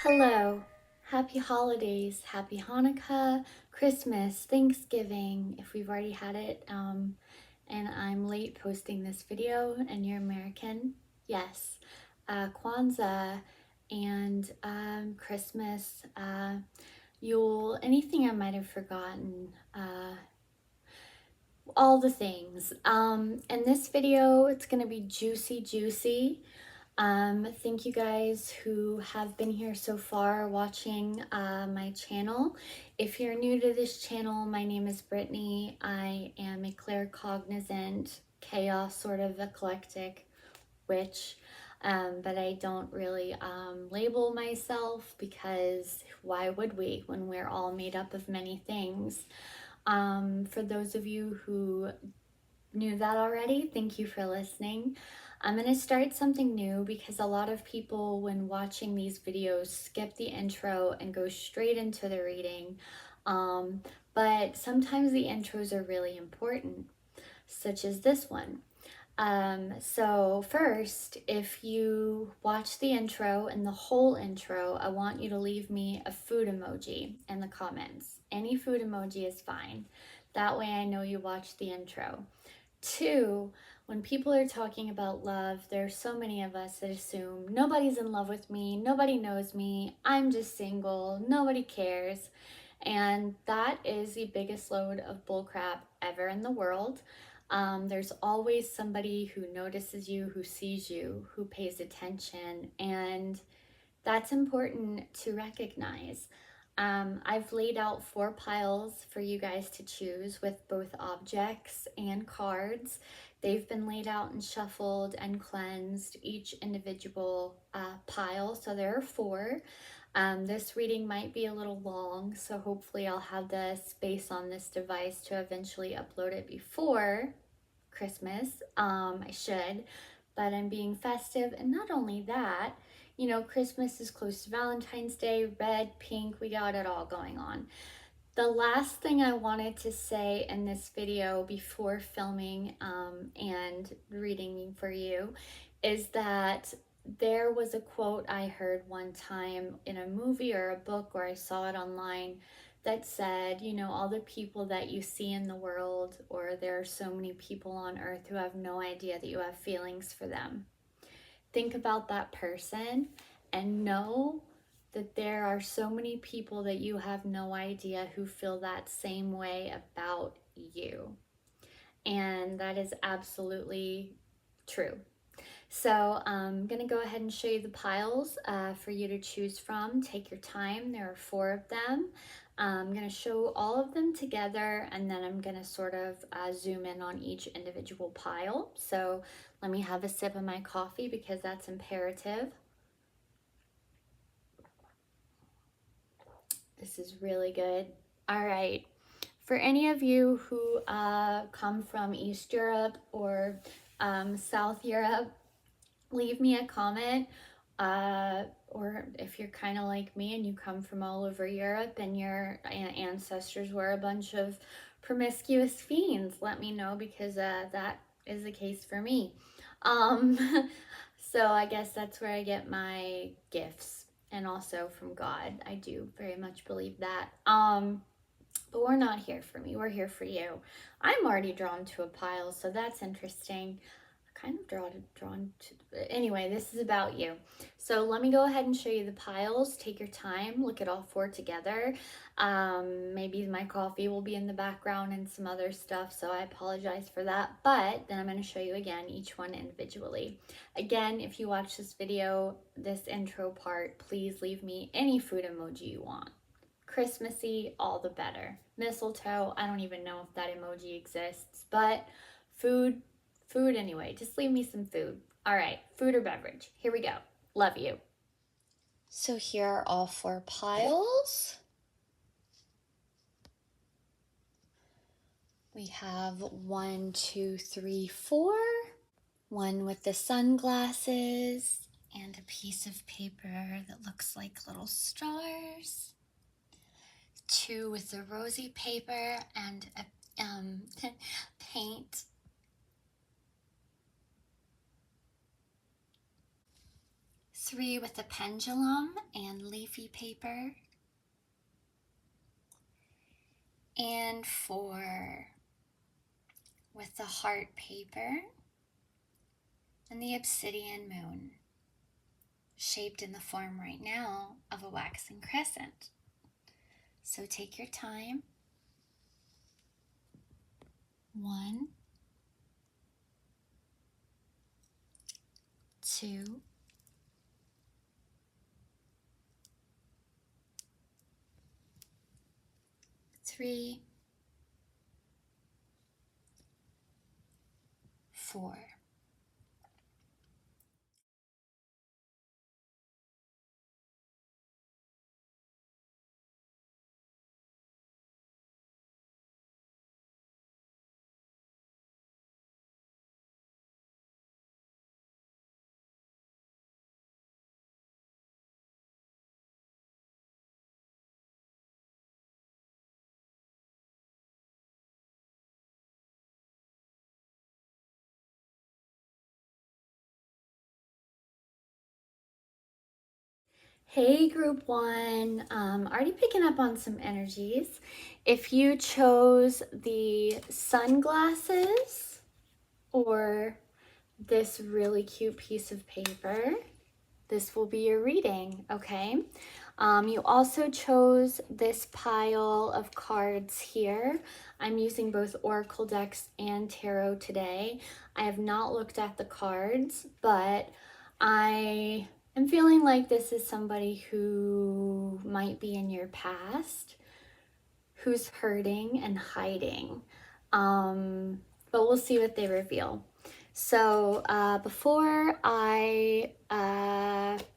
Hello, happy holidays, happy Hanukkah, Christmas, Thanksgiving, if we've already had it, and I'm late posting this video and you're American, yes, Kwanzaa and Christmas, Yule, anything I might have forgotten, all the things. In this video, it's gonna be juicy. Thank you guys who have been here so far watching my channel. If you're new to this channel, my name is Brittany. I am a claircognizant, chaos, sort of eclectic witch, but I don't really label myself because why would we when we're all made up of many things? For those of you who knew that already, thank you for listening. I'm going to start something new because a lot of people, when watching these videos, skip the intro and go straight into the reading. But sometimes the intros are really important, such as this one. So first, if you watch the intro and the whole intro, I want you to leave me a food emoji in the comments. Any food emoji is fine. That way I know you watched the intro. 2, when people are talking about love, there's so many of us that assume nobody's in love with me, nobody knows me, I'm just single, nobody cares. And that is the biggest load of bullcrap ever in the world. There's always somebody who notices you, who sees you, who pays attention, and that's important to recognize. I've laid out 4 piles for you guys to choose with both objects and cards. They've been laid out and shuffled and cleansed, each individual pile, so there are 4. This reading might be a little long, so hopefully I'll have the space on this device to eventually upload it before Christmas. I should, but I'm being festive, and not only that, you know, Christmas is close to Valentine's Day, red, pink, we got it all going on. The last thing I wanted to say in this video before filming and reading for you is that there was a quote I heard one time in a movie or a book, or I saw it online, that said, you know, all the people that you see in the world, or there are so many people on earth who have no idea that you have feelings for them. Think about that person and know that there are so many people that you have no idea who feel that same way about you. And that is absolutely true. So I'm going to go ahead and show you the piles for you to choose from. Take your time. There are 4 of them. I'm going to show all of them together, and then I'm going to sort of zoom in on each individual pile. So let me have a sip of my coffee because that's imperative. This is really good. All right. For any of you who come from East Europe or South Europe, leave me a comment. Or if you're kind of like me and you come from all over Europe and your ancestors were a bunch of promiscuous fiends, let me know, because that is the case for me. So I guess that's where I get my gifts, and also from God. I do very much believe that. But we're not here for me, we're here for you. I'm already drawn to a pile, so that's interesting. Kind of drawn to, anyway, this is about you. So let me go ahead and show you the piles. Take your time, look at all 4 together. Maybe my coffee will be in the background and some other stuff, so I apologize for that, but then I'm going to show you again each one individually. Again, if you watch this video, this intro part, please leave me any food emoji you want. Christmassy, all the better. Mistletoe, I don't even know if that emoji exists, but food anyway. Just leave me some food. All right, food or beverage. Here we go. Love you. So here are all 4 piles. We have 1, 2, 3, 4. One with the sunglasses and a piece of paper that looks like little stars. 2 with the rosy paper and a paint. 3 with a pendulum and leafy paper, and 4 with the heart paper and the obsidian moon, shaped in the form right now of a waxing crescent. So take your time. 1, 2, 3, 4. Hey group 1, already picking up on some energies. If you chose the sunglasses or this really cute piece of paper, this will be your reading, okay? You also chose this pile of cards here. I'm using both Oracle decks and Tarot today. I have not looked at the cards, but I am feeling like this is somebody who might be in your past, who's hurting and hiding. But we'll see what they reveal. So before I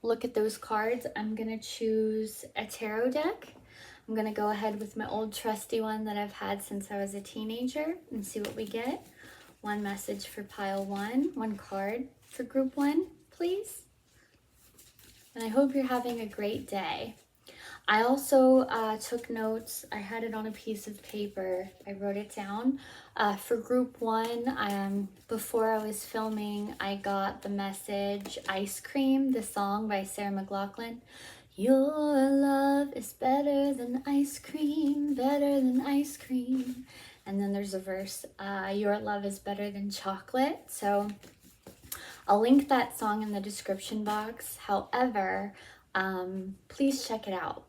look at those cards, I'm gonna choose a tarot deck. I'm gonna go ahead with my old trusty one that I've had since I was a teenager and see what we get. One message for pile 1, 1 card for group 1, please. And I hope you're having a great day. I also took notes. I had it on a piece of paper. I wrote it down. For group 1, before I was filming, I got the message Ice Cream, the song by Sarah McLachlan. Your love is better than ice cream, better than ice cream. And then there's a verse, your love is better than chocolate. So I'll link that song in the description box. However, please check it out.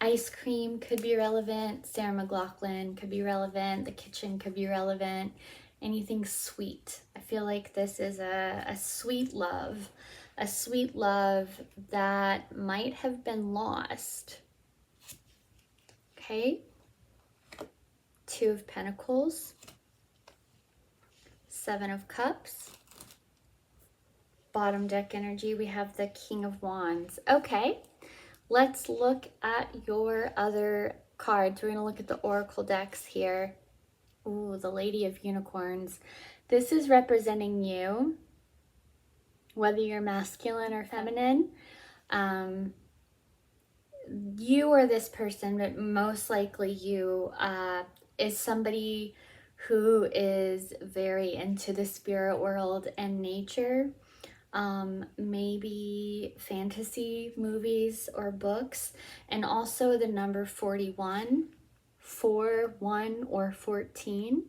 Ice cream could be relevant. Sarah McLachlan could be relevant. The kitchen could be relevant. Anything sweet. I feel like this is a sweet love. A sweet love that might have been lost. Okay. 2 of Pentacles. 7 of Cups. Bottom deck energy, we have the King of Wands. Okay. Let's look at your other cards. We're going to look at the Oracle decks here. Ooh, the Lady of Unicorns. This is representing you, whether you're masculine or feminine. You or this person, but most likely you, is somebody who is very into the spirit world and nature. Maybe fantasy movies or books, and also the number 41, 4, 1, or 14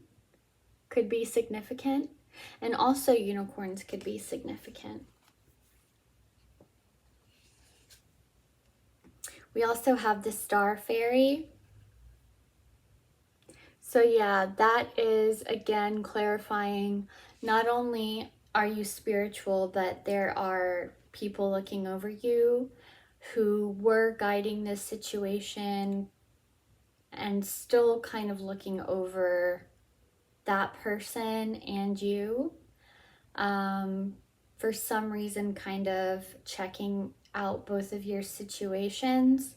could be significant, and also unicorns could be significant. We also have the Star Fairy. So yeah, that is again clarifying not only are you spiritual, but there are people looking over you who were guiding this situation and still kind of looking over that person and you. For some reason, kind of checking out both of your situations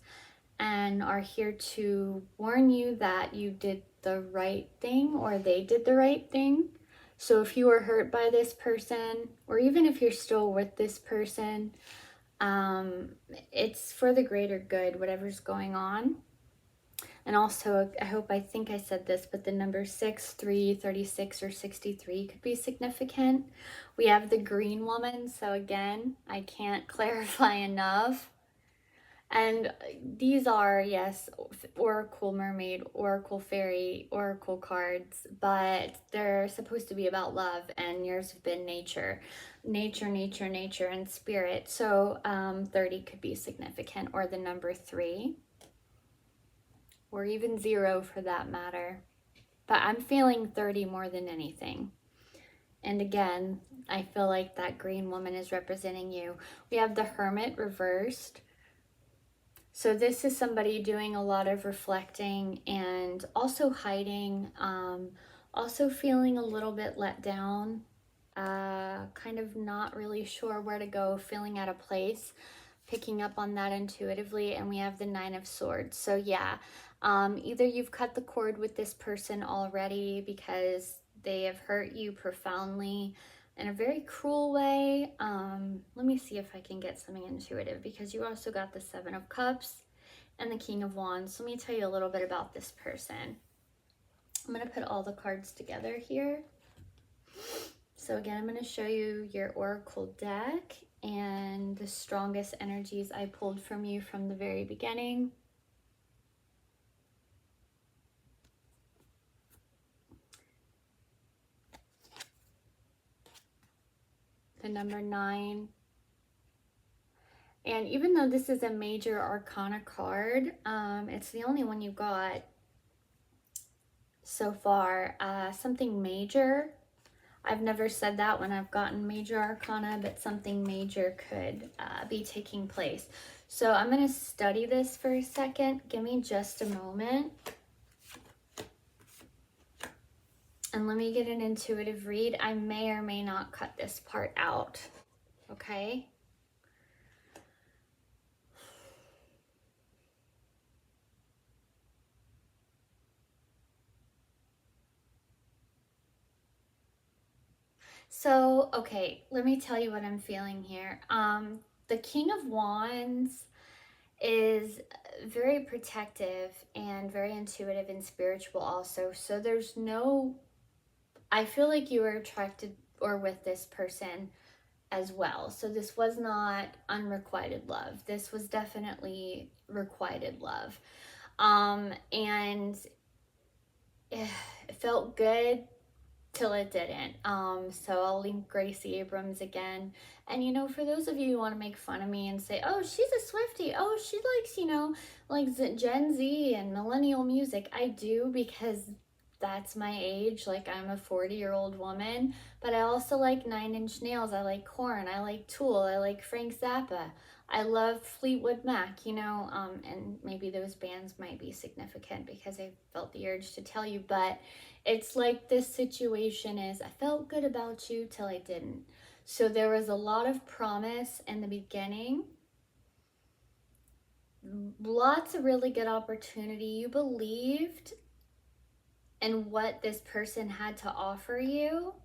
and are here to warn you that you did the right thing or they did the right thing. So if you were hurt by this person, or even if you're still with this person, it's for the greater good, whatever's going on. And also, I think I said this, but the number 6, 3, 36, or 63 could be significant. We have the green woman, so again, I can't clarify enough. And these are, yes, Oracle Mermaid, Oracle Fairy, Oracle cards, but they're supposed to be about love, and yours have been nature. Nature, nature, nature, and spirit. So 30 could be significant, or the number 3, or even 0 for that matter. But I'm feeling 30 more than anything. And again, I feel like that green woman is representing you. We have the Hermit reversed. So this is somebody doing a lot of reflecting and also hiding, also feeling a little bit let down, kind of not really sure where to go, feeling out of place, picking up on that intuitively. And we have the 9 of Swords. So yeah, either you've cut the cord with this person already because they have hurt you profoundly in a very cruel way. Let me see if I can get something intuitive, because you also got the 7 of Cups and the King of Wands. Let me tell you a little bit about this person. I'm going to put all the cards together here. So again, I'm going to show you your Oracle deck and the strongest energies I pulled from you from the very beginning. The number 9. And even though this is a major arcana card, it's the only one you got so far. Something major. I've never said that when I've gotten major arcana, but something major could be taking place. So I'm going to study this for a second. Give me just a moment. And let me get an intuitive read. I may or may not cut this part out. Okay? So, okay, let me tell you what I'm feeling here. The King of Wands is very protective and very intuitive and spiritual also. So there's no, I feel like you were attracted or with this person as well. So this was not unrequited love. This was definitely requited love. And it felt good till it didn't. So I'll link Gracie Abrams again. And you know, for those of you who want to make fun of me and say, oh, she's a Swiftie, oh, she likes, you know, like Gen Z and millennial music. I do, because that's my age. Like, I'm a 40-year-old woman, but I also like Nine Inch Nails. I like Korn. I like Tool. I like Frank Zappa. I love Fleetwood Mac, you know, and maybe those bands might be significant because I felt the urge to tell you, but it's like this situation is, I felt good about you till I didn't. So there was a lot of promise in the beginning, lots of really good opportunity. You believed in what this person had to offer you,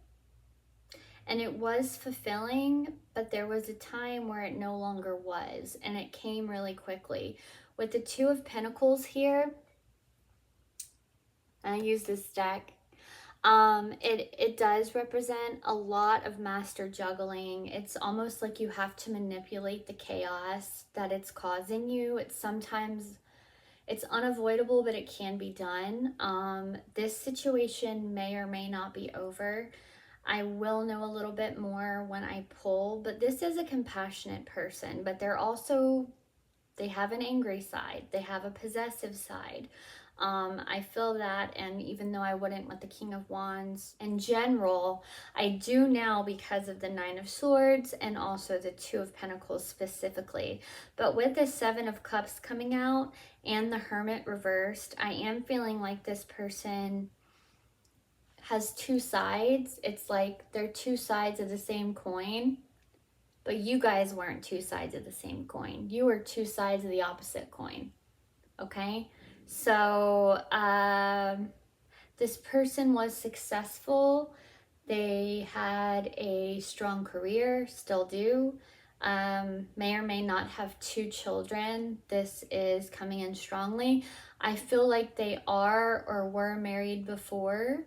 and it was fulfilling, but there was a time where it no longer was, and it came really quickly. With the 2 of Pentacles here, I use this deck, it does represent a lot of master juggling. It's almost like you have to manipulate the chaos that it's causing you. It's unavoidable, but it can be done. This situation may or may not be over. I will know a little bit more when I pull, but this is a compassionate person, but they have an angry side. They have a possessive side. I feel that, and even though I wouldn't with the King of Wands in general, I do now because of the 9 of Swords and also the 2 of Pentacles specifically. But with the 7 of Cups coming out and the Hermit reversed, I am feeling like this person has 2 sides. It's like they're 2 sides of the same coin, but you guys weren't 2 sides of the same coin. You were 2 sides of the opposite coin. Okay? So this person was successful. They had a strong career, still do. may or may not have 2 children. This is coming in strongly. I feel like they are or were married before.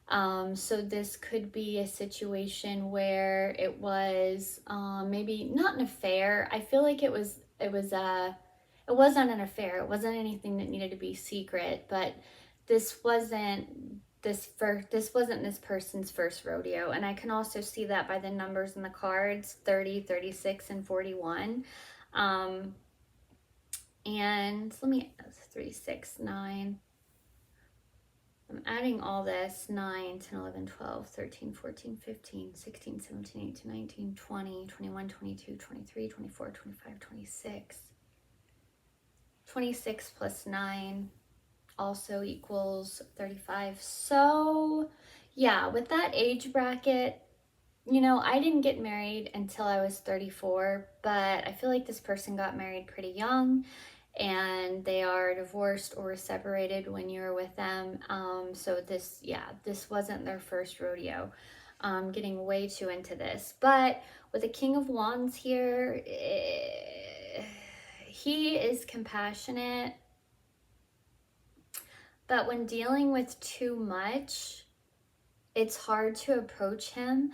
So this could be a situation where it was maybe not an affair. I feel like it wasn't an affair. It wasn't anything that needed to be secret, but this wasn't this person's first rodeo. And I can also see that by the numbers in the cards, 30, 36, and 41. And let me 3, 6, 9. I'm adding all this 9, 10, 11, 12, 13, 14, 15, 16, 17, 18, 19, 20, 21, 22, 23, 24, 25, 26. 26 plus 9 also equals 35. So yeah, with that age bracket, you know, I didn't get married until I was 34, but I feel like this person got married pretty young, and they are divorced or separated when you were with them. So this wasn't their first rodeo. Getting way too into this. But with the King of Wands here, he is compassionate. But when dealing with too much, it's hard to approach him.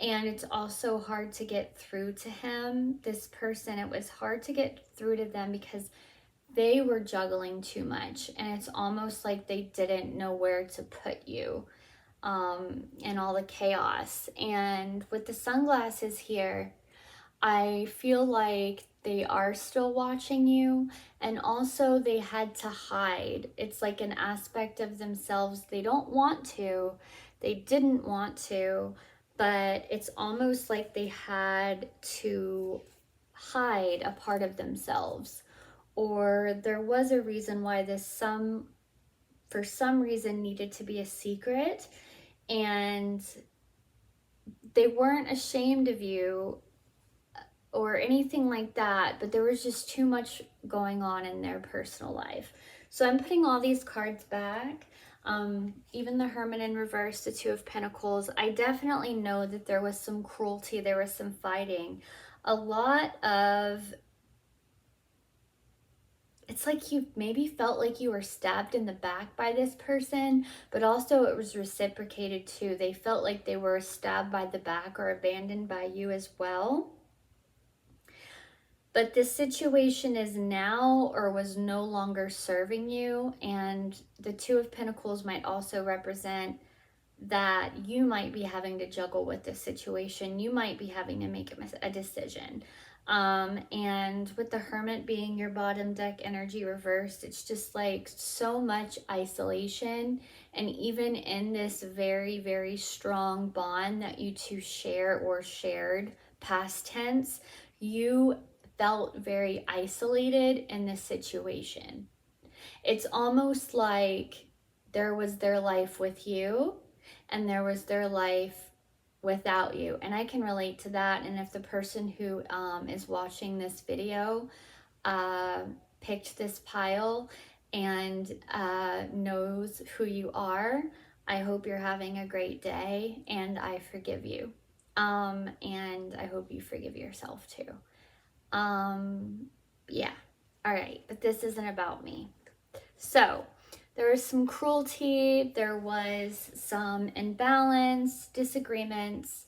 And it's also hard to get through to him. This person, it was hard to get through to them because they were juggling too much, and it's almost like they didn't know where to put you in all the chaos. And with the sunglasses here, I feel like they are still watching you, and also they had to hide. It's like an aspect of themselves they don't want to, they didn't want to, but it's almost like they had to hide a part of themselves. Or there was a reason why this for some reason needed to be a secret, and they weren't ashamed of you or anything like that, but there was just too much going on in their personal life. So I'm putting all these cards back. Even the Hermit in reverse, the Two of Pentacles. I definitely know that there was some cruelty, there was some fighting. A lot of, it's like you maybe felt like you were stabbed in the back by this person, but also it was reciprocated too. They felt like they were stabbed by the back or abandoned by you as well. But this situation is now or was no longer serving you. And the Two of Pentacles might also represent that you might be having to juggle with this situation. You might be having to make a decision. And with the Hermit being your bottom deck energy reversed, it's just like so much isolation. And even in this very, very strong bond that you two share or shared, past tense, you felt very isolated in this situation. It's almost like there was their life with you and there was their life without you. And I can relate to that. And if the person who is watching this video picked this pile and knows who you are, I hope you're having a great day, and I forgive you. And I hope you forgive yourself too. Yeah. All right. But this isn't about me. So there was some cruelty. There was some imbalance, disagreements.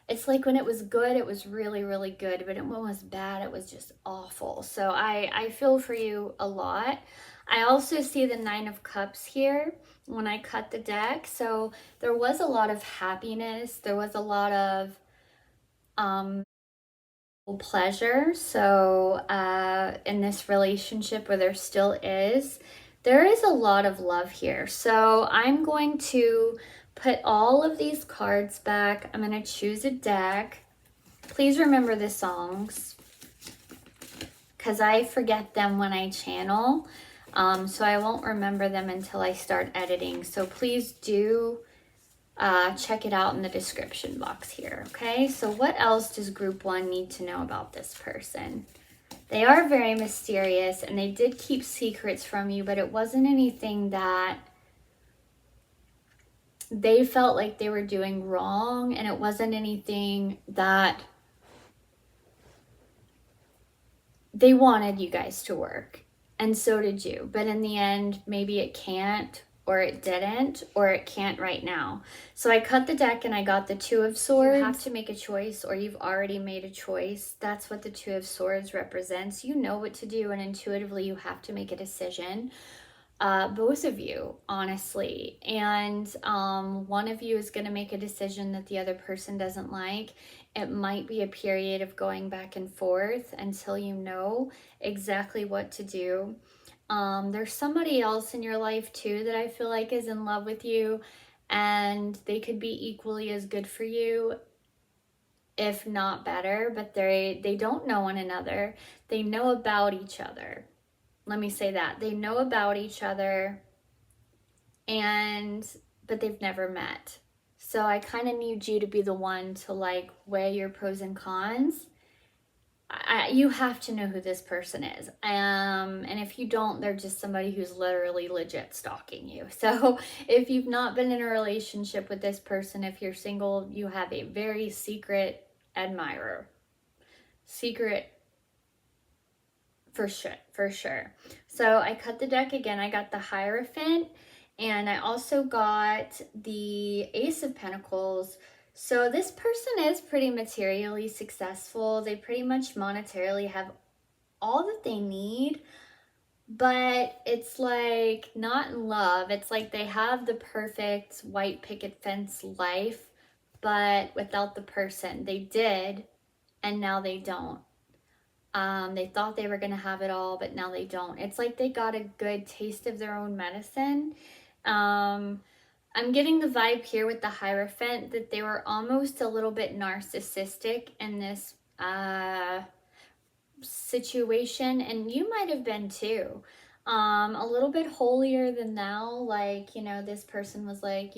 It's like when it was good, it was really, really good. But when it was bad, it was just awful. So I feel for you a lot. I also see the Nine of Cups here when I cut the deck. So there was a lot of happiness. There was a lot of pleasure. So in this relationship, where there still is, there is a lot of love here. So I'm going to put all of these cards back. I'm going to choose a deck. Please remember the songs, because I forget them when I channel. So I won't remember them until I start editing. So please do check it out in the description box here, okay? So what else does group 1 need to know about this person? They are very mysterious, and they did keep secrets from you, but it wasn't anything that they felt like they were doing wrong, and it wasn't anything that they wanted you guys to work, and so did you. But in the end, maybe it can't, or it didn't, or it can't right now. So I cut the deck and I got the Two of Swords. You have to make a choice, or you've already made a choice. That's what the Two of Swords represents. You know what to do, and intuitively you have to make a decision. Both of you, honestly. And one of you is going to make a decision that the other person doesn't like. It might be a period of going back and forth until you know exactly what to do. There's somebody else in your life too that I feel like is in love with you, and they could be equally as good for you, if not better, but they don't know one another. They know about each other. Let me say that. They know about each other, but they've never met. So I kind of need you to be the one to like weigh your pros and cons. You have to know who this person is. And if you don't, they're just somebody who's literally legit stalking you. So if you've not been in a relationship with this person, if you're single, you have a very secret admirer. Secret for sure. So I cut the deck again. I got the Hierophant, and I also got the Ace of Pentacles. So this person is pretty materially successful. They pretty much monetarily have all that they need, but it's like not in love. It's like they have the perfect white picket fence life, but without the person. They did, and now they don't. They thought they were going to have it all, but now they don't. It's like they got a good taste of their own medicine. I'm getting the vibe here with the Hierophant that they were almost a little bit narcissistic in this situation, and you might have been too. A little bit holier than thou, like, you know, this person was like,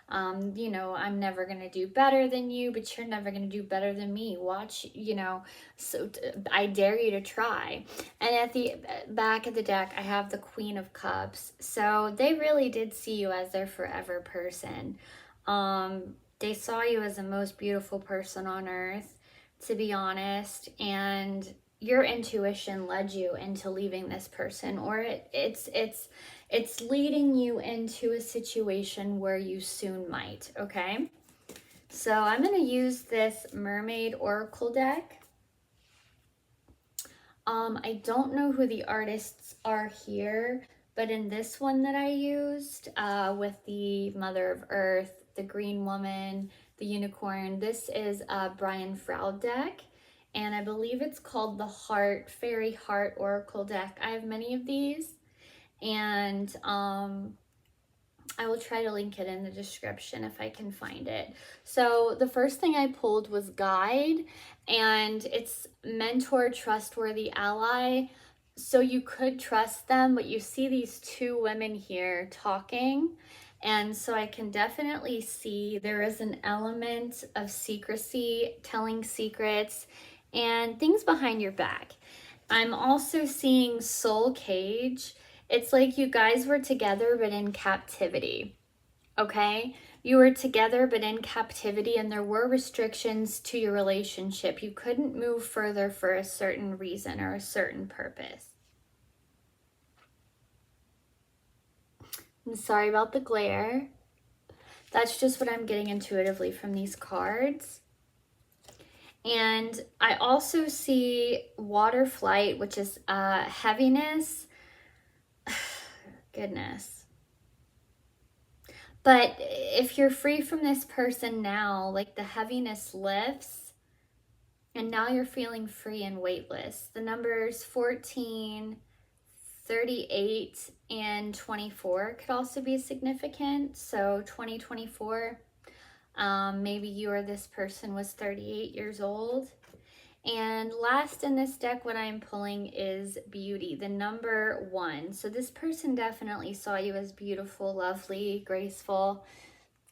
I'm never gonna do better than you, but you're never gonna do better than me. Watch, so I dare you to try. And at the back of the deck, I have the Queen of Cups. So they really did see you as their forever person. They saw you as the most beautiful person on earth, to be honest, and your intuition led you into leaving this person, or it's leading you into a situation where you soon might, okay? So I'm going to use this Mermaid Oracle deck. I don't know who the artists are here, but in this one that I used, with the Mother of Earth, the Green Woman, the Unicorn, this is a Brian Froud deck. And I believe it's called the Fairy Heart Oracle deck. I have many of these, and I will try to link it in the description if I can find it. So the first thing I pulled was Guide, and it's mentor, trustworthy ally. So you could trust them, but you see these two women here talking. And so I can definitely see there is an element of secrecy, telling secrets, and things behind your back. I'm also seeing Soul Cage. It's like you guys were together but in captivity, okay? You were together but in captivity, and there were restrictions to your relationship. You couldn't move further for a certain reason or a certain purpose. I'm sorry about the glare. That's just what I'm getting intuitively from these cards. And I also see Water Flight, which is heaviness. Goodness. But if you're free from this person now, like the heaviness lifts, and now you're feeling free and weightless. The numbers 14, 38, and 24 could also be significant. So 2024. Maybe you or this person was 38 years old. And last in this deck, what I'm pulling is Beauty, the number 1. So this person definitely saw you as beautiful, lovely, graceful.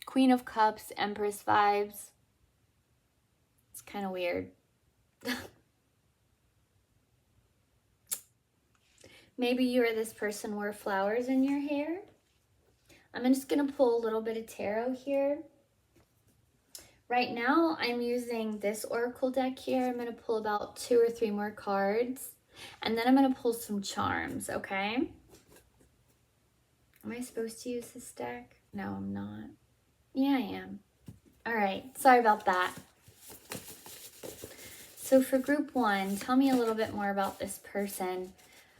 Queen of Cups, Empress vibes. It's kind of weird. Maybe you or this person wore flowers in your hair. I'm just going to pull a little bit of tarot here. Right now, I'm using this Oracle deck here. I'm going to pull about 2 or 3 more cards. And then I'm going to pull some charms, okay? Am I supposed to use this deck? No, I'm not. Yeah, I am. All right, sorry about that. So for group 1, tell me a little bit more about this person.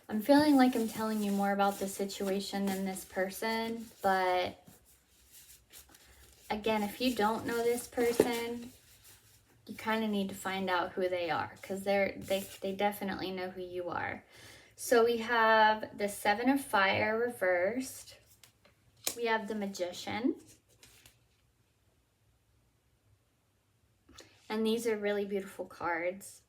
I'm feeling like I'm telling you more about the situation than this person, but again, if you don't know this person, you kind of need to find out who they are, because they definitely know who you are. So we have the 7 of Fire reversed. We have the Magician. And these are really beautiful cards.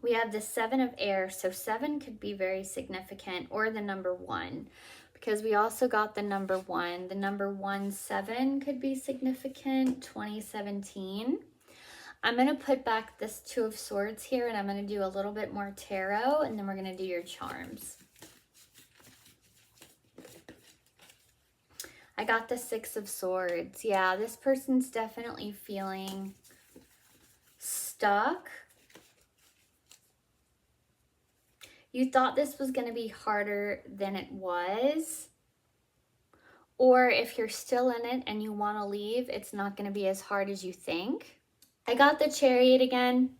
We have the 7 of Air, so 7 could be very significant, or the number 1, because we also got the number 1. The number 17 could be significant, 2017. I'm going to put back this 2 of Swords here, and I'm going to do a little bit more tarot, and then we're going to do your charms. I got the 6 of Swords. Yeah, this person's definitely feeling stuck. You thought this was going to be harder than it was. Or if you're still in it and you want to leave, it's not going to be as hard as you think. I got the Chariot again.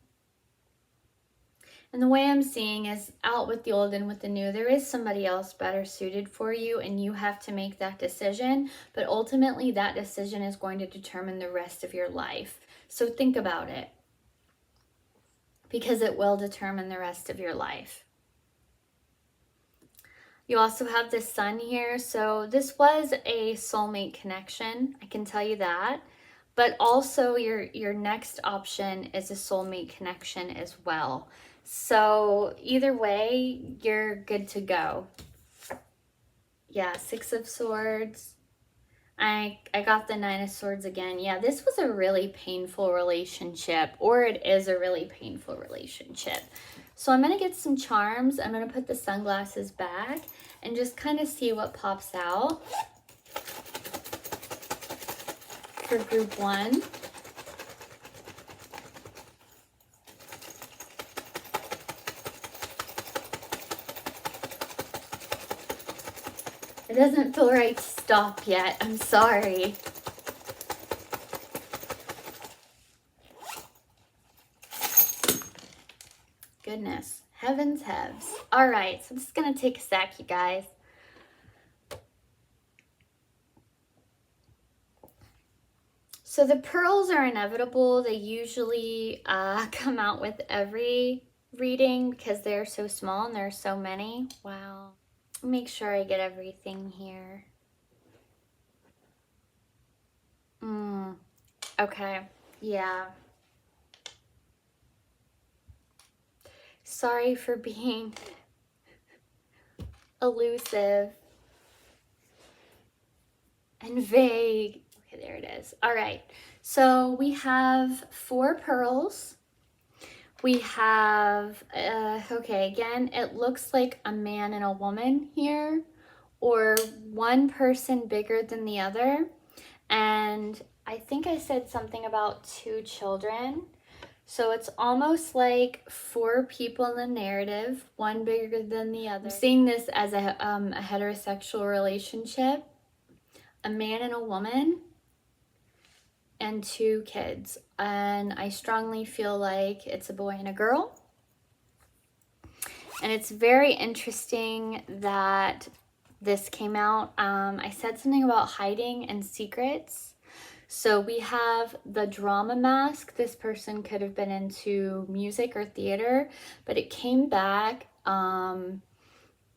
And the way I'm seeing is, out with the old and with the new, there is somebody else better suited for you, and you have to make that decision. But ultimately, that decision is going to determine the rest of your life. So think about it, because it will determine the rest of your life. You also have the Sun here. So this was a soulmate connection, I can tell you that. But also your next option is a soulmate connection as well. So either way, you're good to go. Yeah, 6 of Swords. I got the 9 of Swords again. Yeah, this was a really painful relationship, or it is a really painful relationship. So I'm going to get some charms. I'm going to put the sunglasses back and just kind of see what pops out for group 1. It doesn't feel right to stop yet. I'm sorry. Goodness. Heavens heaves. All right, so this is going to take a sec, you guys. So the pearls are inevitable. They usually come out with every reading because they're so small and there's so many. Wow. Make sure I get everything here. Okay. Yeah. Sorry for being elusive and vague. Okay, there it is. All right. So we have 4 pearls. We have, okay, again, it looks like a man and a woman here, or one person bigger than the other. And I think I said something about 2 children. So it's almost like 4 people in the narrative, one bigger than the other. I'm seeing this as a heterosexual relationship, a man and a woman, and 2 kids. And I strongly feel like it's a boy and a girl. And it's very interesting that this came out. I said something about hiding and secrets. So we have the drama mask. This person could have been into music or theater, but it came back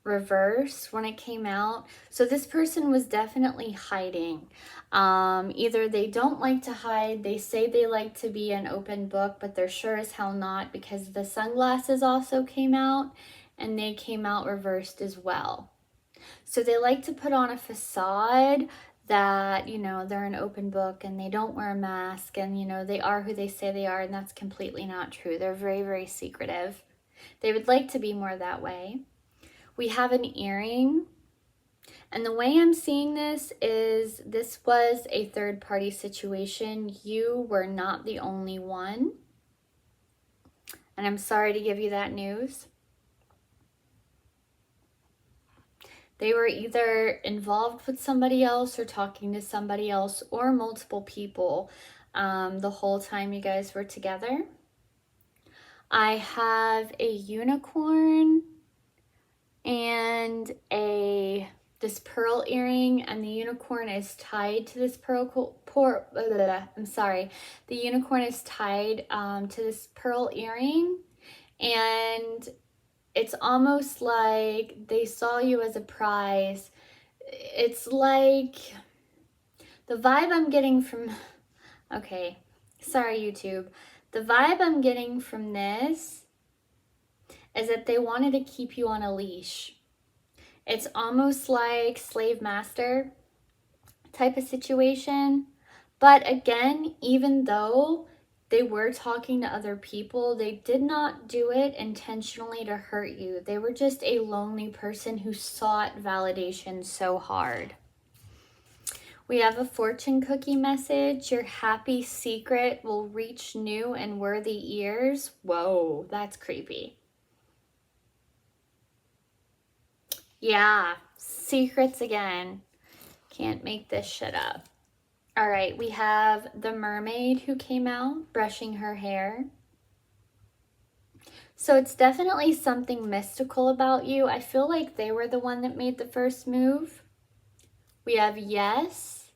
reverse when it came out. So this person was definitely hiding. Either they don't like to hide, they say they like to be an open book, but they're sure as hell not, because the sunglasses also came out and they came out reversed as well. So they like to put on a facade that, you know, they're an open book and they don't wear a mask and, you know, they are who they say they are, and that's completely not true. They're very, very secretive. They would like to be more that way. We have an earring, and the way I'm seeing this is this was a third-party situation. You were not the only one, and I'm sorry to give you that news. They were either involved with somebody else or talking to somebody else or multiple people the whole time you guys were together. I have a unicorn and this pearl earring, and the unicorn is tied to this the unicorn is tied to this pearl earring, and it's almost like they saw you as a prize. It's like the vibe I'm getting from, okay, sorry YouTube. The vibe I'm getting from this is that they wanted to keep you on a leash. It's almost like slave master type of situation. But again, even though they were talking to other people, they did not do it intentionally to hurt you. They were just a lonely person who sought validation so hard. We have a fortune cookie message. Your happy secret will reach new and worthy ears. Whoa, that's creepy. Yeah, secrets again. Can't make this shit up. All right, we have the mermaid who came out brushing her hair. So it's definitely something mystical about you. I feel like they were the one that made the first move. We have yes.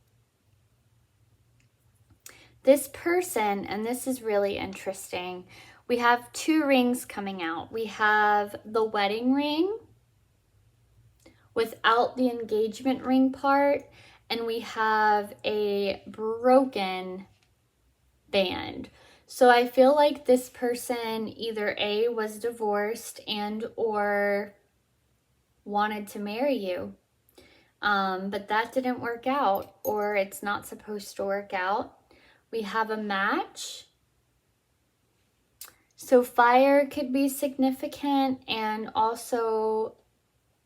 This person, and this is really interesting, we have two rings coming out. We have the wedding ring without the engagement ring part, and we have a broken band. So I feel like this person either A, was divorced and or wanted to marry you, but that didn't work out, or it's not supposed to work out. We have a match. So fire could be significant, and also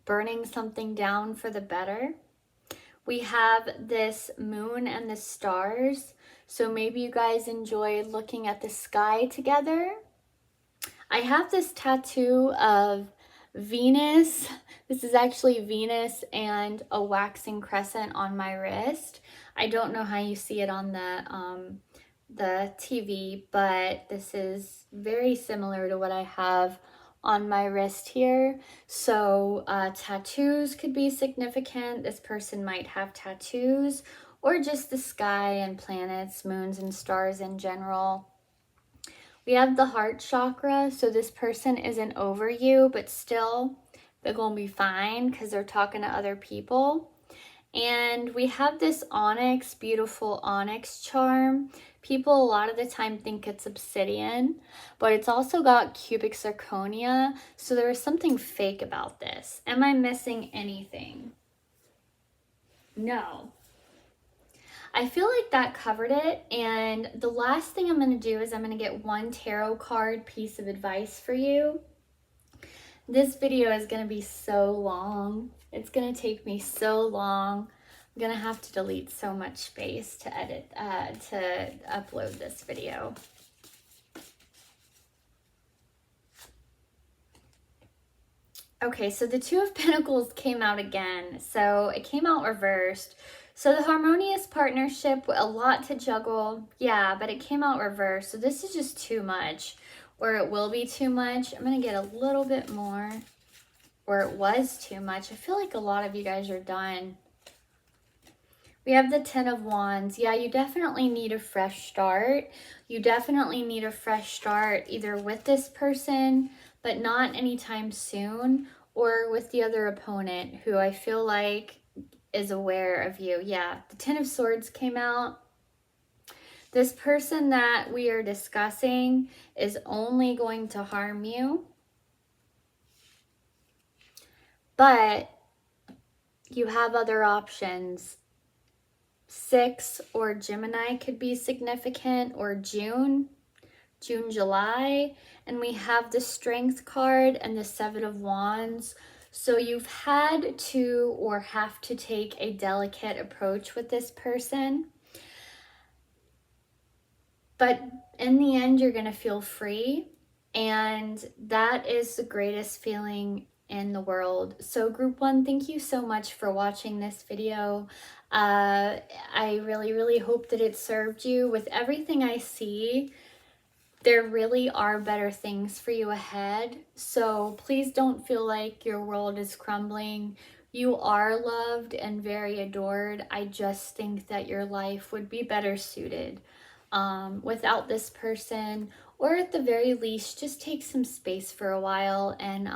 burning something down for the better. We have this moon and the stars. So maybe you guys enjoy looking at the sky together. I have this tattoo of Venus. This is actually Venus and a waxing crescent on my wrist. I don't know how you see it on the TV, but this is very similar to what I have on my wrist here. So tattoos could be significant. This person might have tattoos, or just the sky and planets, moons and stars in general. We have the heart chakra. So this person isn't over you, but still they're gonna be fine because they're talking to other people. And we have this onyx, beautiful onyx charm. People a lot of the time think it's obsidian, but it's also got cubic zirconia. So there is something fake about this. Am I missing anything? No. I feel like that covered it. And the last thing I'm going to do is I'm going to get one tarot card piece of advice for you. This video is going to be so long. It's going to take me so long. I'm going to have to delete so much space to edit, to upload this video. Okay, so the Two of Pentacles came out again. So it came out reversed. So the harmonious partnership, a lot to juggle. Yeah, but it came out reversed. So this is just too much, or it will be too much. I'm going to get a little bit more, or it was too much. I feel like a lot of you guys are done. We have the Ten of Wands. Yeah, you definitely need a fresh start. You definitely need a fresh start either with this person, but not anytime soon, or with the other opponent who I feel like is aware of you. Yeah, the Ten of Swords came out. This person that we are discussing is only going to harm you, but you have other options. 6 or Gemini could be significant, or June, July. And we have the Strength card and the Seven of Wands. So you've had to or have to take a delicate approach with this person. But in the end, you're going to feel free. And that is the greatest feeling in the world. So group 1, thank you so much for watching this video. I really hope that it served you. With everything I see, there really are better things for you ahead. So please don't feel like your world is crumbling. You are loved and very adored. I just think that your life would be better suited without this person, or at the very least, just take some space for a while and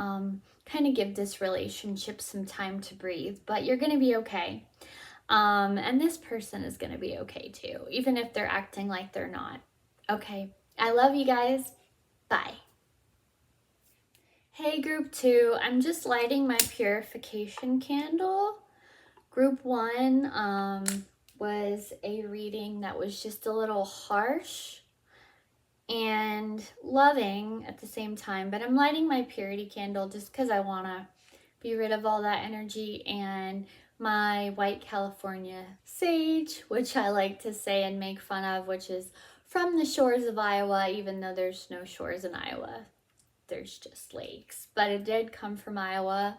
kind of give this relationship some time to breathe. But you're going to be okay. And this person is going to be okay too, even if they're acting like they're not. Okay. I love you guys. Bye. Hey group 2, I'm just lighting my purification candle. Group 1 was a reading that was just a little harsh and loving at the same time, but I'm lighting my purity candle just because I want to be rid of all that energy, and my white California sage, which I like to say and make fun of, which is from the shores of Iowa, even though there's no shores in Iowa. There's just lakes, but it did come from Iowa.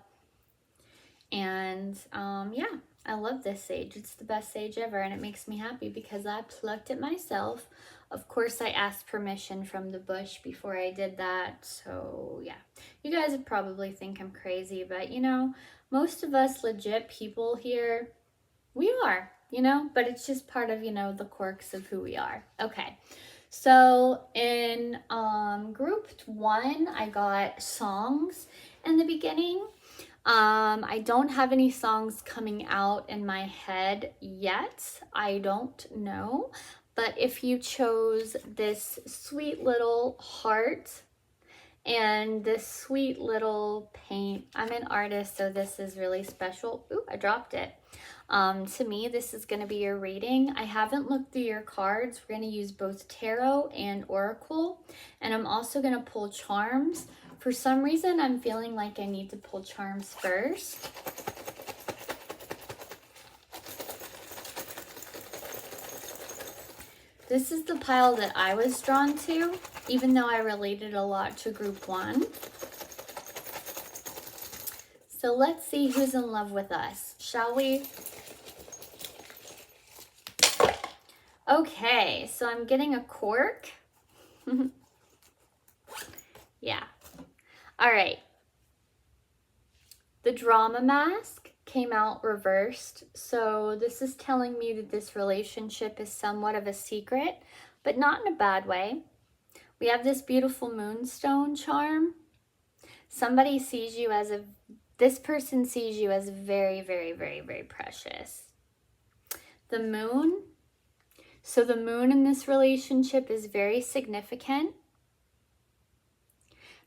And yeah, I love this sage. It's the best sage ever, and it makes me happy because I plucked it myself. Of course, I asked permission from the bush before I did that. So yeah, you guys would probably think I'm crazy, but you know, most of us legit people here, we are, you know, but it's just part of, you know, the quirks of who we are. Okay. So in group 1, I got songs in the beginning. I don't have any songs coming out in my head yet. I don't know. But if you chose this sweet little heart and this sweet little paint, I'm an artist, so this is really special. Ooh, I dropped it. To me, this is going to be your reading. I haven't looked through your cards. We're going to use both tarot and oracle, and I'm also going to pull charms. For some reason, I'm feeling like I need to pull charms first. This is the pile that I was drawn to, even though I related a lot to group 1. So let's see who's in love with us, shall we? Okay, so I'm getting a cork. Yeah. All right. The drama mask came out reversed. So this is telling me that this relationship is somewhat of a secret, but not in a bad way. We have this beautiful moonstone charm. Somebody sees you as this person sees you as very precious. The moon. So the moon in this relationship is very significant.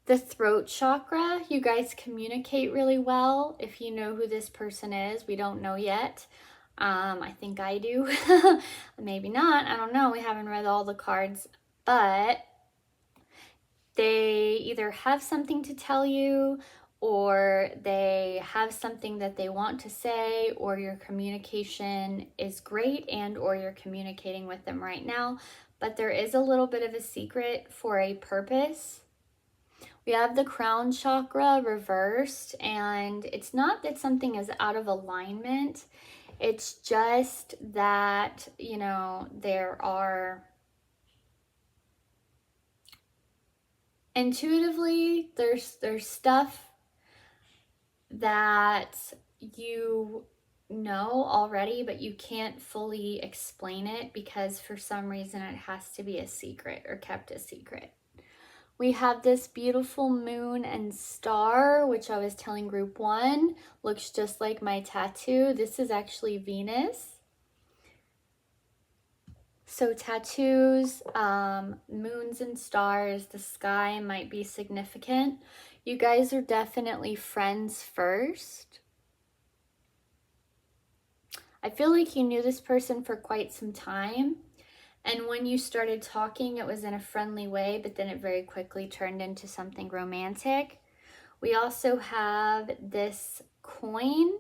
The throat chakra, you guys communicate really well. If you know who this person is, we don't know yet. I think I do. Maybe not. I don't know. We haven't read all the cards, but they either have something to tell you, or they have something that they want to say, or your communication is great, and or you're communicating with them right now. But there is a little bit of a secret for a purpose. We have the crown chakra reversed, and it's not that something is out of alignment. It's just that, you know, there are intuitively, there's stuff that you know already, but you can't fully explain it because for some reason it has to be a secret or kept a secret. We have this beautiful moon and star, which I was telling group 1 looks just like my tattoo. This is actually Venus. So tattoos, moons and stars, the sky might be significant. You guys are definitely friends first. I feel like you knew this person for quite some time. And when you started talking, it was in a friendly way, but then it very quickly turned into something romantic. We also have this coin,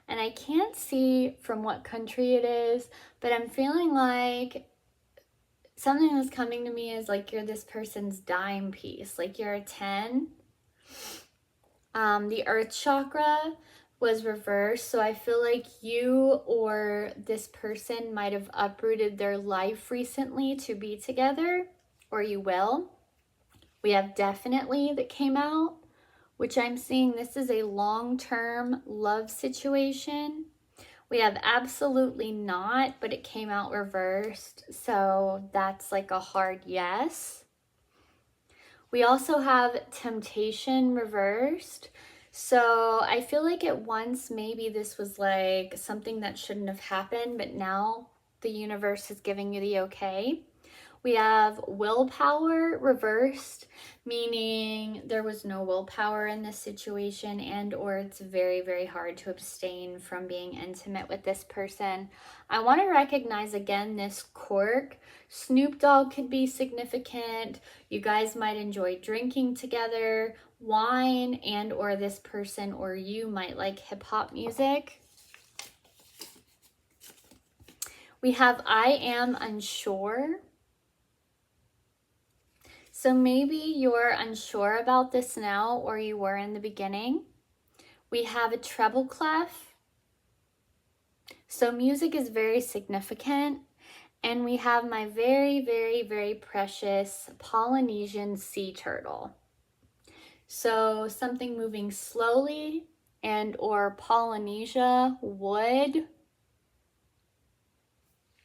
and I can't see from what country it is, but I'm feeling like something that's coming to me is like you're this person's dime piece, like you're a 10. The earth chakra was reversed. So I feel like you or this person might have uprooted their life recently to be together, or you will. We have definitely that came out, which I'm seeing this is a long-term love situation. We have absolutely not, but it came out reversed. So that's like a hard yes. We also have temptation reversed. So I feel like at once maybe this was like something that shouldn't have happened, but now the universe is giving you the okay. We have willpower reversed, meaning there was no willpower in this situation, and or it's very, very hard to abstain from being intimate with this person. I want to recognize again this cork. Snoop Dogg could be significant. You guys might enjoy drinking together, wine, and or this person or you might like hip hop music. We have I am unsure. So maybe you're unsure about this now, or you were in the beginning. We have a treble clef. So music is very significant. And we have my very, very, very precious Polynesian sea turtle. So something moving slowly and or Polynesia wood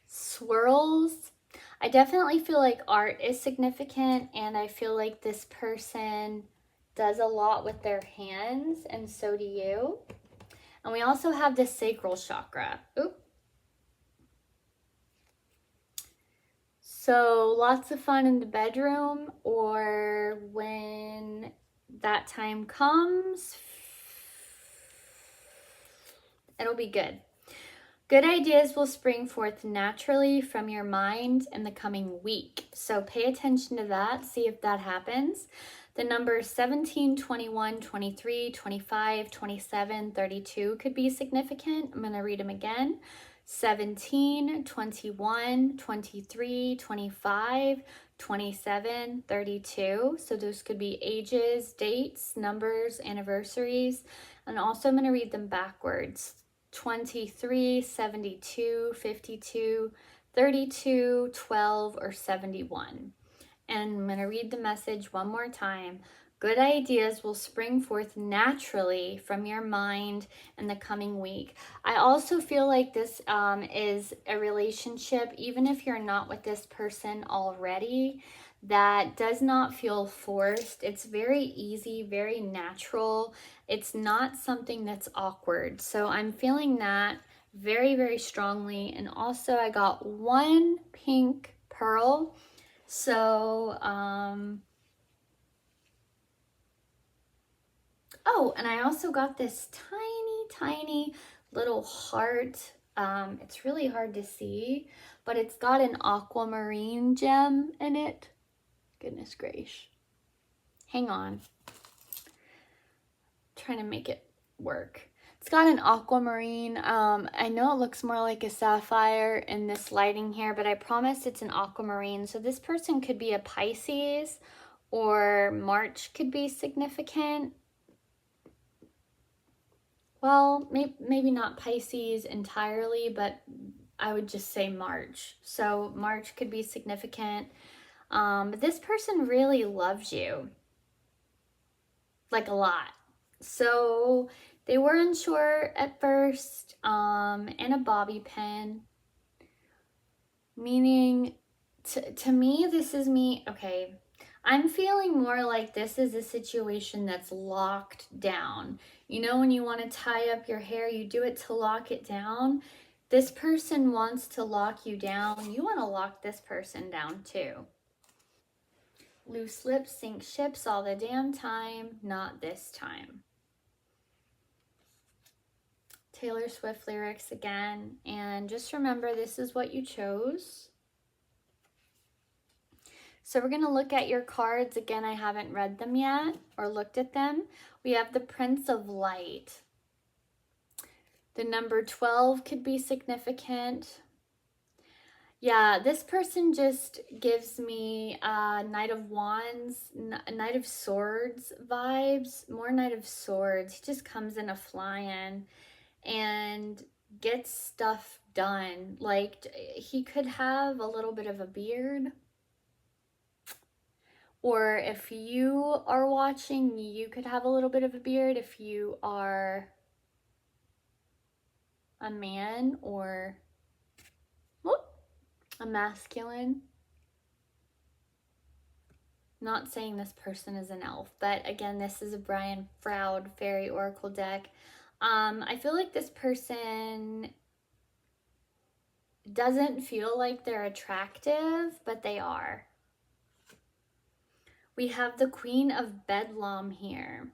swirls. I definitely feel like art is significant, and I feel like this person does a lot with their hands, and so do you. And we also have the sacral chakra. Oop. So lots of fun in the bedroom, or when that time comes, it'll be good. Good ideas will spring forth naturally from your mind in the coming week. So pay attention to that, see if that happens. The numbers 17, 21, 23, 25, 27, 32 could be significant. I'm going to read them again. 17, 21, 23, 25, 27, 32. So those could be ages, dates, numbers, anniversaries. And also I'm going to read them backwards. 23, 72, 52, 32, 12, or 71. And I'm going to read the message one more time. Good ideas will spring forth naturally from your mind in the coming week. I also feel like this is a relationship, even if you're not with this person already, that does not feel forced. It's very easy, very natural. It's not something that's awkward. So I'm feeling that very, very strongly. And also I got one pink pearl. So, oh, and I also got this tiny, tiny little heart. It's really hard to see, but it's got an aquamarine gem in it. Goodness gracious. Hang on. Trying to make it work. It's got an aquamarine. I know it looks more like a sapphire in this lighting here, but I promise it's an aquamarine. So this person could be a Pisces, or March could be significant. Well, maybe not Pisces entirely, but I would just say March. So March could be significant. But this person really loves you, like a lot. So they were unsure at first, and a bobby pin, meaning to me, this is me. Okay, I'm feeling more like this is a situation that's locked down. You know, when you want to tie up your hair, you do it to lock it down. This person wants to lock you down. You want to lock this person down too. Loose lips sink ships all the damn time, not this time. Taylor Swift lyrics again. And just remember, this is what you chose. So we're going to look at your cards. Again, I haven't read them yet or looked at them. We have the Prince of Light. The number 12 could be significant. Yeah, this person just gives me Knight of Wands, Knight of Swords vibes, more Knight of Swords. He just comes in a flying and gets stuff done. Like, he could have a little bit of a beard. Or if you are watching, you could have a little bit of a beard if you are a man or a masculine. Not saying this person is an elf, but again, this is a Brian Froud Fairy Oracle deck. I feel like this person doesn't feel like they're attractive, but they are. We have the Queen of Bedlam here.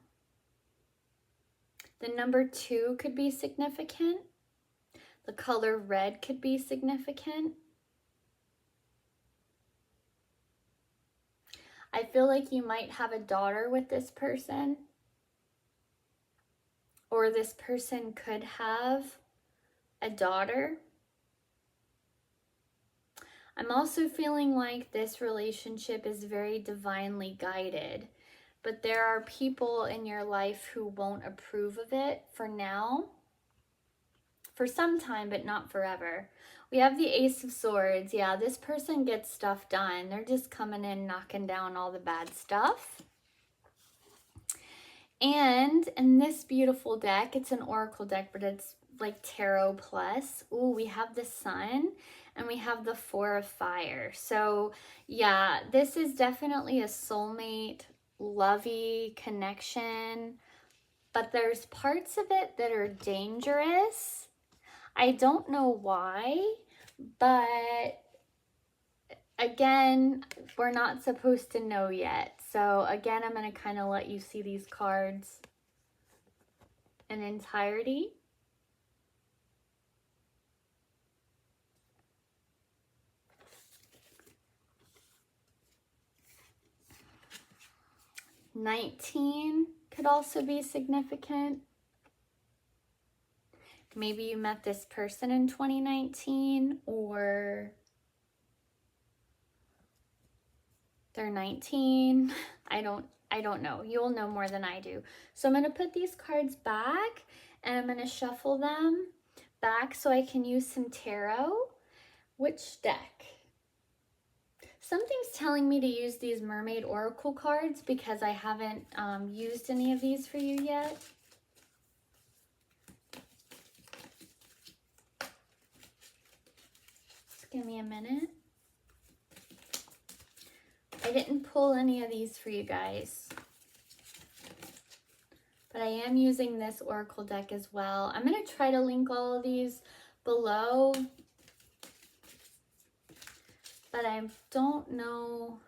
The number 2 could be significant. The color red could be significant. I feel like you might have a daughter with this person, or this person could have a daughter. I'm also feeling like this relationship is very divinely guided, but there are people in your life who won't approve of it for now, for some time, but not forever. We have the Ace of Swords. Yeah, this person gets stuff done. They're just coming in, knocking down all the bad stuff. And in this beautiful deck, it's an Oracle deck, but it's like Tarot plus. Ooh, we have the Sun and we have the 4 of Fire. So yeah, this is definitely a soulmate, lovey connection, but there's parts of it that are dangerous. I don't know why, but again, we're not supposed to know yet. So again, I'm going to kind of let you see these cards in entirety. $19 could also be significant. Maybe you met this person in 2019, or they're 19. I don't know. You'll know more than I do. So I'm going to put these cards back and I'm going to shuffle them back so I can use some tarot. Which deck? Something's telling me to use these Mermaid Oracle cards because I haven't used any of these for you yet. Just give me a minute. I didn't pull any of these for you guys, but I am using this Oracle deck as well. I'm going to try to link all of these below, but I don't know.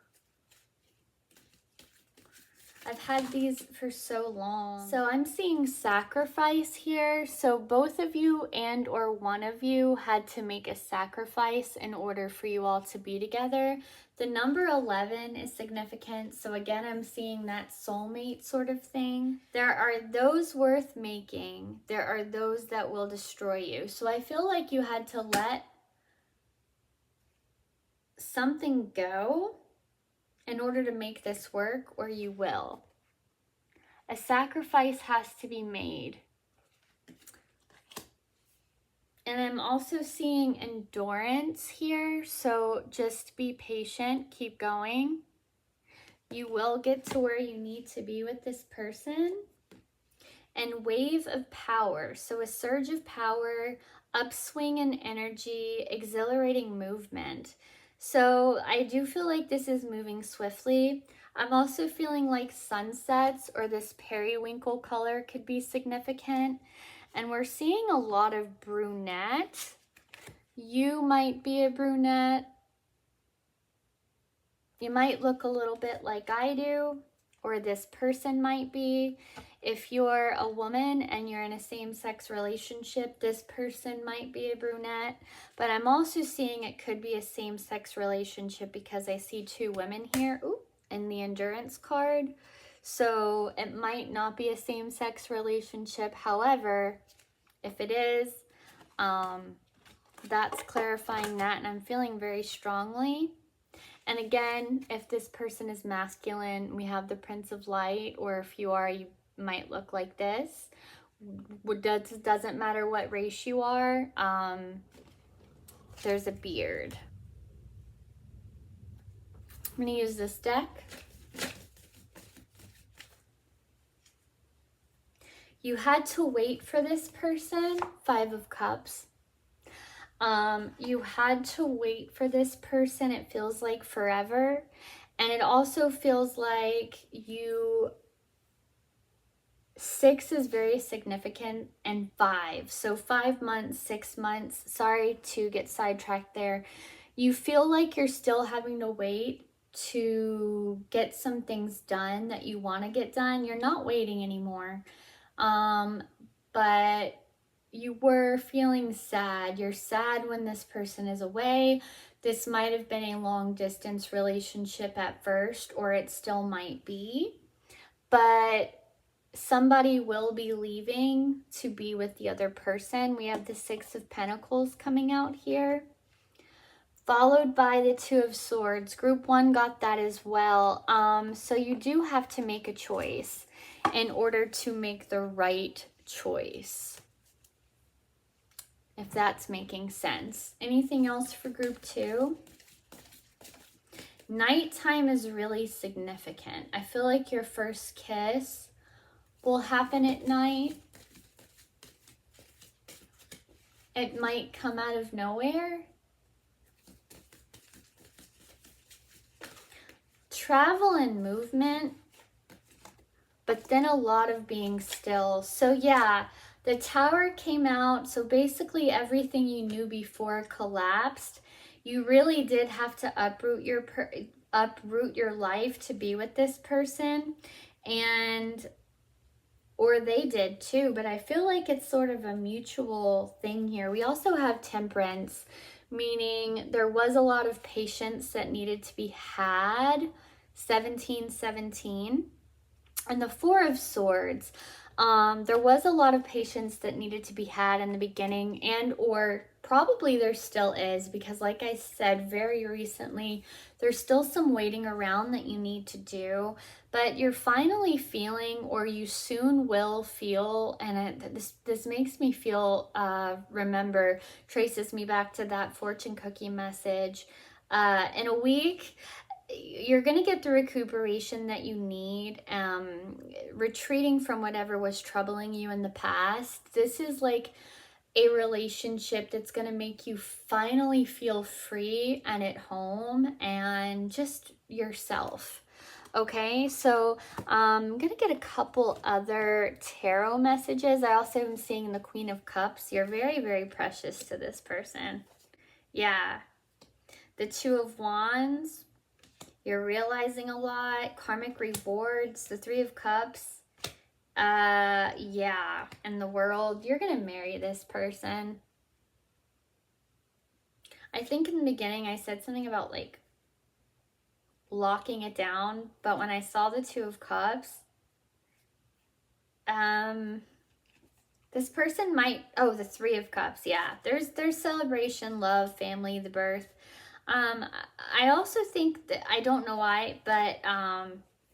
I've had these for so long. So I'm seeing sacrifice here. So both of you and or one of you had to make a sacrifice in order for you all to be together. The number 11 is significant. So again, I'm seeing that soulmate sort of thing. There are those worth making. There are those that will destroy you. So I feel like you had to let something go in order to make this work, or you will. A sacrifice has to be made. And I'm also seeing endurance here, so just be patient, keep going. You will get to where you need to be with this person. And wave of power, so a surge of power, upswing in energy, exhilarating movement. So I do feel like this is moving swiftly. I'm also feeling like sunsets or this periwinkle color could be significant. And we're seeing a lot of brunette. You might be a brunette. You might look a little bit like I do, or this person might be. If you're a woman and you're in a same-sex relationship, this person might be a brunette. But I'm also seeing it could be a same-sex relationship because I see 2 women here in the endurance card. So it might not be a same-sex relationship. However, if it is, that's clarifying that, and I'm feeling very strongly. And again, if this person is masculine, we have the Prince of Light, or if you are, you might look like this. Doesn't matter what race you are. There's a beard. I'm going to use this deck. You had to wait for this person, 5 of Cups. You had to wait for this person. It feels like forever. And it also feels like 6 is very significant, and 5. So 5 months, 6 months. Sorry to get sidetracked there. You feel like you're still having to wait to get some things done that you want to get done. You're not waiting anymore. But you were feeling sad. You're sad when this person is away. This might have been a long distance relationship at first, or it still might be. But somebody will be leaving to be with the other person. We have the 6 of Pentacles coming out here, followed by the 2 of Swords. Group 1 got that as well. So you do have to make a choice in order to make the right choice, if that's making sense. Anything else for group 2? Nighttime is really significant. I feel like your first kiss will happen at night. It might come out of nowhere. Travel and movement, but then a lot of being still. So yeah, the Tower came out. So basically everything you knew before collapsed. You really did have to uproot your life to be with this person, or they did too, but I feel like it's sort of a mutual thing here. We also have Temperance, meaning there was a lot of patience that needed to be had. 1717. And the 4 of Swords, there was a lot of patience that needed to be had in the beginning, and or probably there still is, because like I said very recently, there's still some waiting around that you need to do, but you're finally feeling, or you soon will feel, and this makes me feel, traces me back to that fortune cookie message. In a week, you're going to get the recuperation that you need, retreating from whatever was troubling you in the past. This is like a relationship that's going to make you finally feel free and at home and just yourself. Okay, so I'm going to get a couple other tarot messages. I also am seeing the Queen of Cups. You're very, very precious to this person. Yeah. The 2 of Wands. You're realizing a lot. Karmic rewards. The 3 of Cups. Yeah. And the World. You're going to marry this person. I think in the beginning I said something about like locking it down, but when I saw the 2 of Cups, this person might, oh, the 3 of Cups. Yeah. There's celebration, love, family, the birth. I also think that, I don't know why, but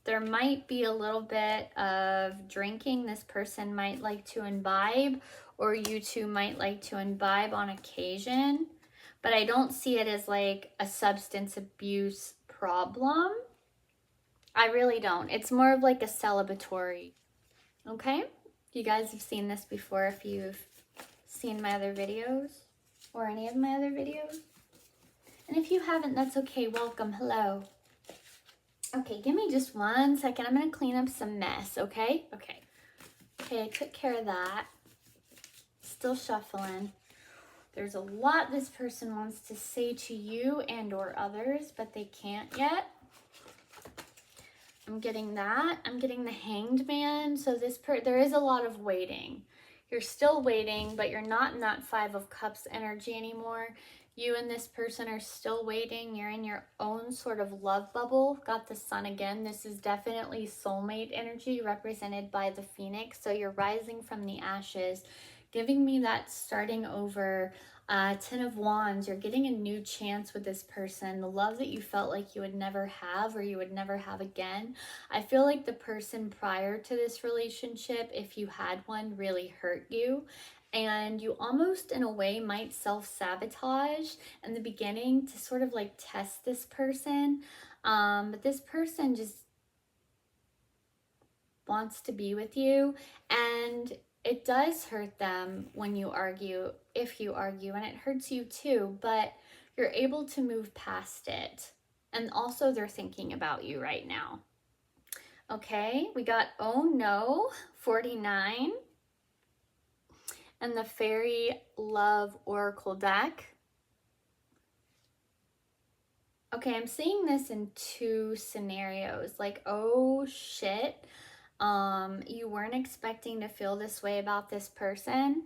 there might be a little bit of drinking. This person might like to imbibe, or you two might like to imbibe on occasion, but I don't see it as like a substance abuse problem. I really don't. It's more of like a celebratory. Okay? You guys have seen this before if you've seen my other videos, or any of my other videos. And if you haven't, that's okay. Welcome. Hello. Okay, give me just 1 second. I'm going to clean up some mess, okay? Okay, I took care of that. Still shuffling. There's a lot this person wants to say to you and or others, but they can't yet. I'm getting that. I'm getting the Hanged Man. So there is a lot of waiting. You're still waiting, but you're not in that 5 of Cups energy anymore. You and this person are still waiting. You're in your own sort of love bubble. Got the Sun again. This is definitely soulmate energy represented by the Phoenix. So you're rising from the ashes. giving me that starting over. 10 of Wands, you're getting a new chance with this person. The love that you felt like you would never have or you would never have again. I feel like the person prior to this relationship, if you had one, really hurt you. And you almost, in a way, might self-sabotage in the beginning to sort of like test this person. But this person just wants to be with you, and it does hurt them when you argue, if you argue, and it hurts you too, but you're able to move past it. And also they're thinking about you right now. Okay, we got Oh No, 49, and the Fairy Love Oracle deck. Okay, I'm seeing this in two scenarios, like, oh shit, you weren't expecting to feel this way about this person,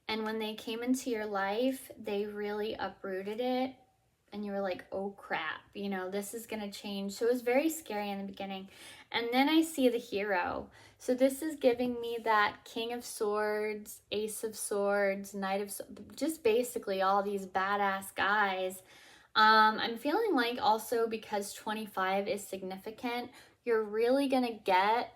and when they came into your life, they really uprooted it, and you were like, oh crap, you know, this is gonna change. So it was very scary in the beginning. And then I see the Hero. So this is giving me that King of Swords, Ace of Swords, Knight of Swords, just basically all these badass guys. I'm feeling like also because 25 is significant, you're really gonna get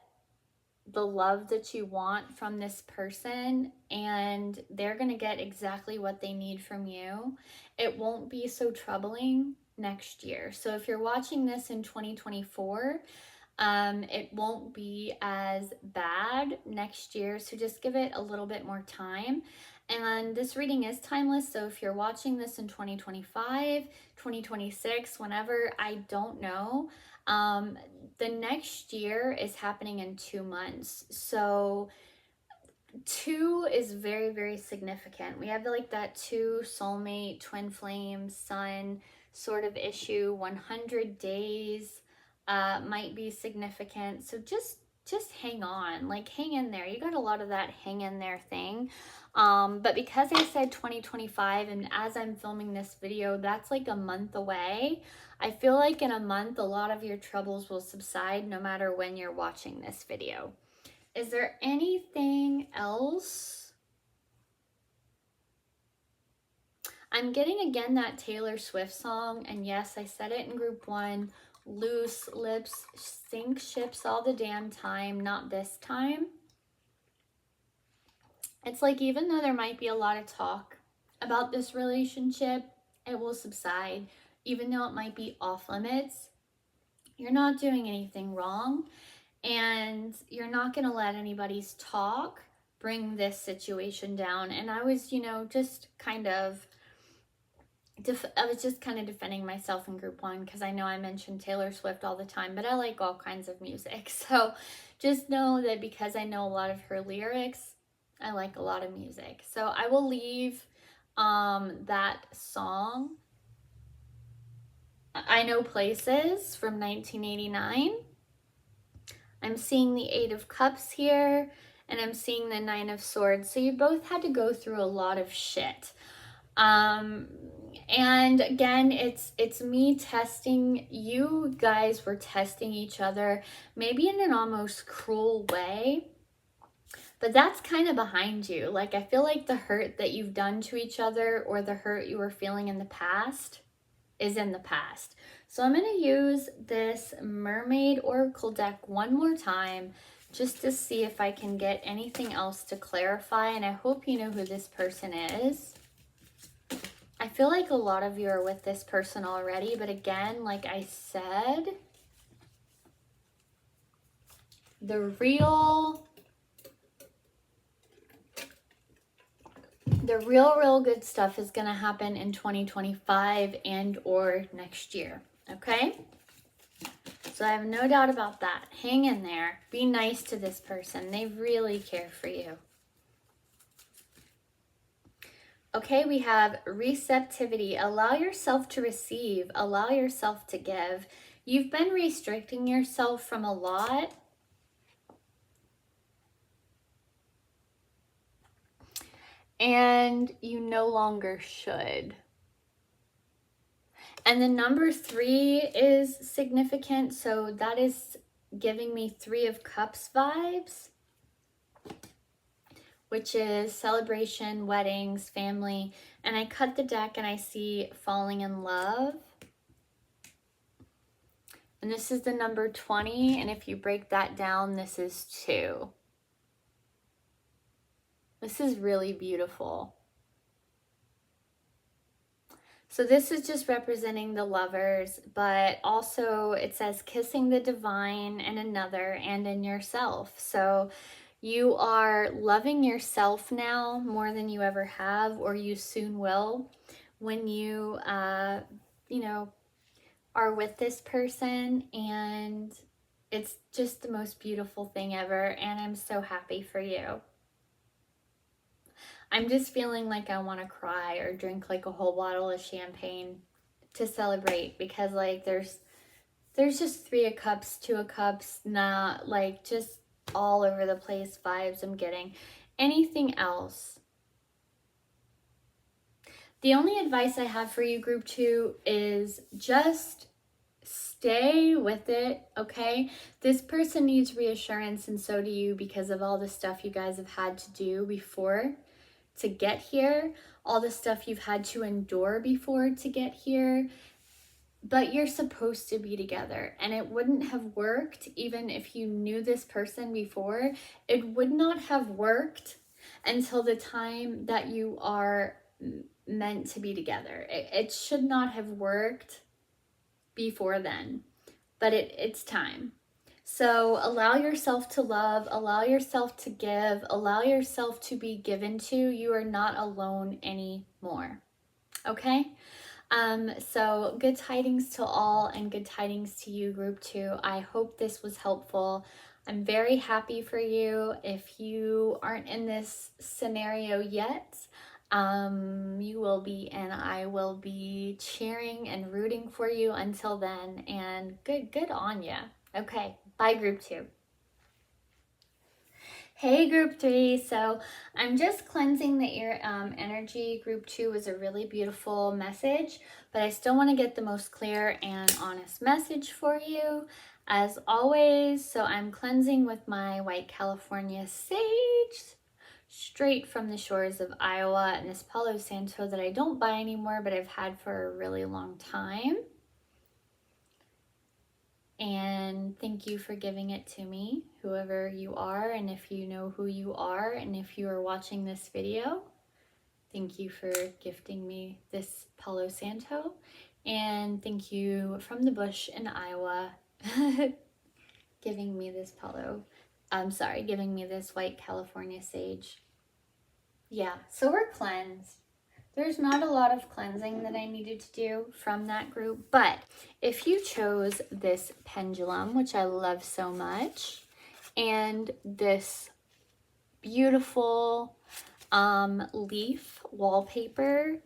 the love that you want from this person, and they're going to get exactly what they need from you. It won't be so troubling next year. So if you're watching this in 2024, it won't be as bad next year. So just give it a little bit more time. And this reading is timeless. So if you're watching this in 2025, 2026, whenever, I don't know. The next year is happening in 2 months. So 2 is very, very significant. We have like that 2 soulmate, twin flame, sun sort of issue. 100 days might be significant. So just hang on, like hang in there. You got a lot of that hang in there thing. But because I said 2025, and as I'm filming this video, that's like a month away. I feel like in a month, a lot of your troubles will subside no matter when you're watching this video. Is there anything else? I'm getting again that Taylor Swift song, and yes, I said it in group 1. Loose lips sink ships all the damn time, not this time. It's like even though there might be a lot of talk about this relationship, it will subside. Even though it might be off limits, you're not doing anything wrong, and you're not going to let anybody's talk bring this situation down. And I was, you know, just kind of defending myself in group 1 because I know I mentioned Taylor Swift all the time, but I like all kinds of music. So just know that because I know a lot of her lyrics, I like a lot of music. So I will leave that song, I Know Places, from 1989. I'm seeing the 8 of Cups here, and I'm seeing the 9 of Swords. So you both had to go through a lot of shit. And again, it's me testing. You guys were testing each other, maybe in an almost cruel way, but that's kind of behind you. Like, I feel like the hurt that you've done to each other, or the hurt you were feeling in the past, is in the past. So I'm going to use this Mermaid Oracle deck one more time just to see if I can get anything else to clarify. And I hope you know who this person is. I feel like a lot of you are with this person already, but again, like I said, the real good stuff is going to happen in 2025 and or next year. Okay? So I have no doubt about that. Hang in there. Be nice to this person. They really care for you. Okay, we have receptivity. Allow yourself to receive. Allow yourself to give. You've been restricting yourself from a lot. And you no longer should. And the number 3 is significant. So that is giving me 3 of Cups vibes. which is celebration, weddings, family. And I cut the deck and I see falling in love. And this is the number 20. And if you break that down, this is 2. This is really beautiful. So this is just representing the lovers, but also it says kissing the divine in another and in yourself. So you are loving yourself now more than you ever have, or you soon will, when you, you know, are with this person, and it's just the most beautiful thing ever, and I'm so happy for you. I'm just feeling like I want to cry or drink like a whole bottle of champagne to celebrate, because like there's just 3 of cups, 2 of cups, not like just all over the place vibes I'm getting. Anything else? The only advice I have for you, group 2, is just stay with it, okay? This person needs reassurance, and so do you, because of all the stuff you guys have had to do before to get here, all the stuff you've had to endure before to get here. But you're supposed to be together, and it wouldn't have worked even if you knew this person before. It would not have worked until the time that you are meant to be together. It should not have worked before then, but it's time. So allow yourself to love, allow yourself to give, allow yourself to be given to. You are not alone anymore, okay? So good tidings to all, and good tidings to you, group 2. I hope this was helpful. I'm very happy for you. If you aren't in this scenario yet, you will be, and I will be cheering and rooting for you until then, and good on ya. Okay, bye, group 2. Hey, group 3. So I'm just cleansing the ear energy. Group 2 was a really beautiful message, but I still want to get the most clear and honest message for you, as always. So I'm cleansing with my white California sage, straight from the shores of Iowa, and this Palo Santo that I don't buy anymore, but I've had for a really long time. And thank you for giving it to me, whoever you are, and if you know who you are, and if you are watching this video, thank you for gifting me this Palo Santo, and thank you from the bush in Iowa giving me this giving me this white California sage. Yeah, so we're cleansed. There's not a lot of cleansing that I needed to do from that group, but if you chose this pendulum, which I love so much, and this beautiful leaf wallpaper,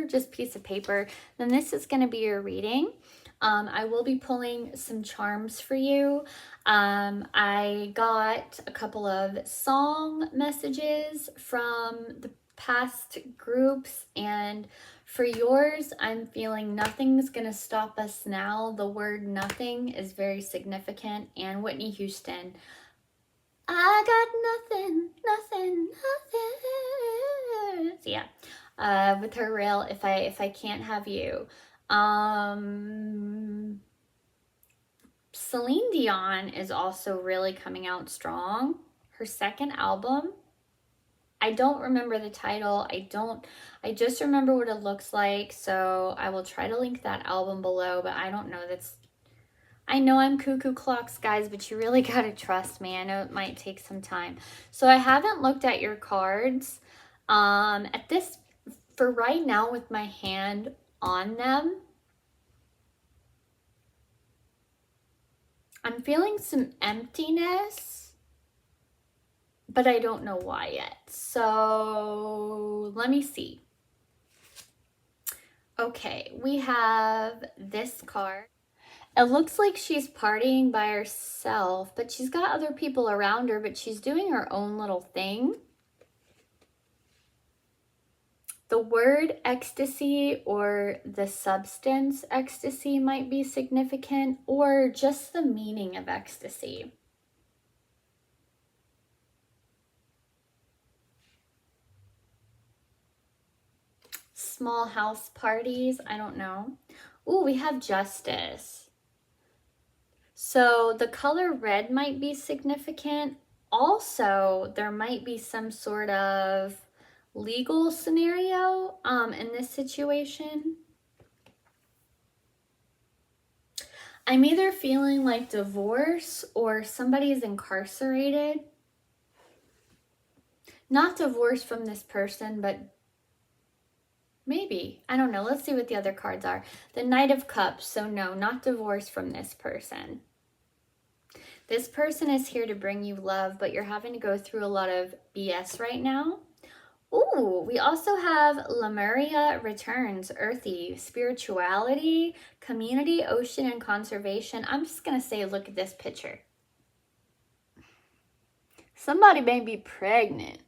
just piece of paper, then this is going to be your reading. I will be pulling some charms for you. I got a couple of song messages from the past groups, and for yours, I'm feeling nothing's gonna stop us now. The word nothing is very significant, and Whitney Houston, I got nothing. So yeah, with her rail, if I can't have you. Celine Dion is also really coming out strong. Her second album, I don't remember the title. I just remember what it looks like. So I will try to link that album below, but I don't know. I know I'm cuckoo clocks, guys, but you really got to trust me. I know it might take some time. So I haven't looked at your cards for right now with my hand on them. I'm feeling some emptiness, but I don't know why yet. So let me see. Okay, we have this card. It looks like she's partying by herself, but she's got other people around her, but she's doing her own little thing. The word ecstasy or the substance ecstasy might be significant, or just the meaning of ecstasy. small house parties. I don't know. Ooh, we have Justice. So the color red might be significant. Also, there might be some sort of legal scenario in this situation. I'm either feeling like divorce or somebody's incarcerated. Not divorce from this person, but maybe. I don't know. Let's see what the other cards are. The Knight of Cups. So no, not divorce from this person. This person is here to bring you love, but you're having to go through a lot of BS right now. Ooh, we also have Lemuria Returns, Earthy, Spirituality, Community, Ocean, and Conservation. I'm just going to say, look at this picture. Somebody may be pregnant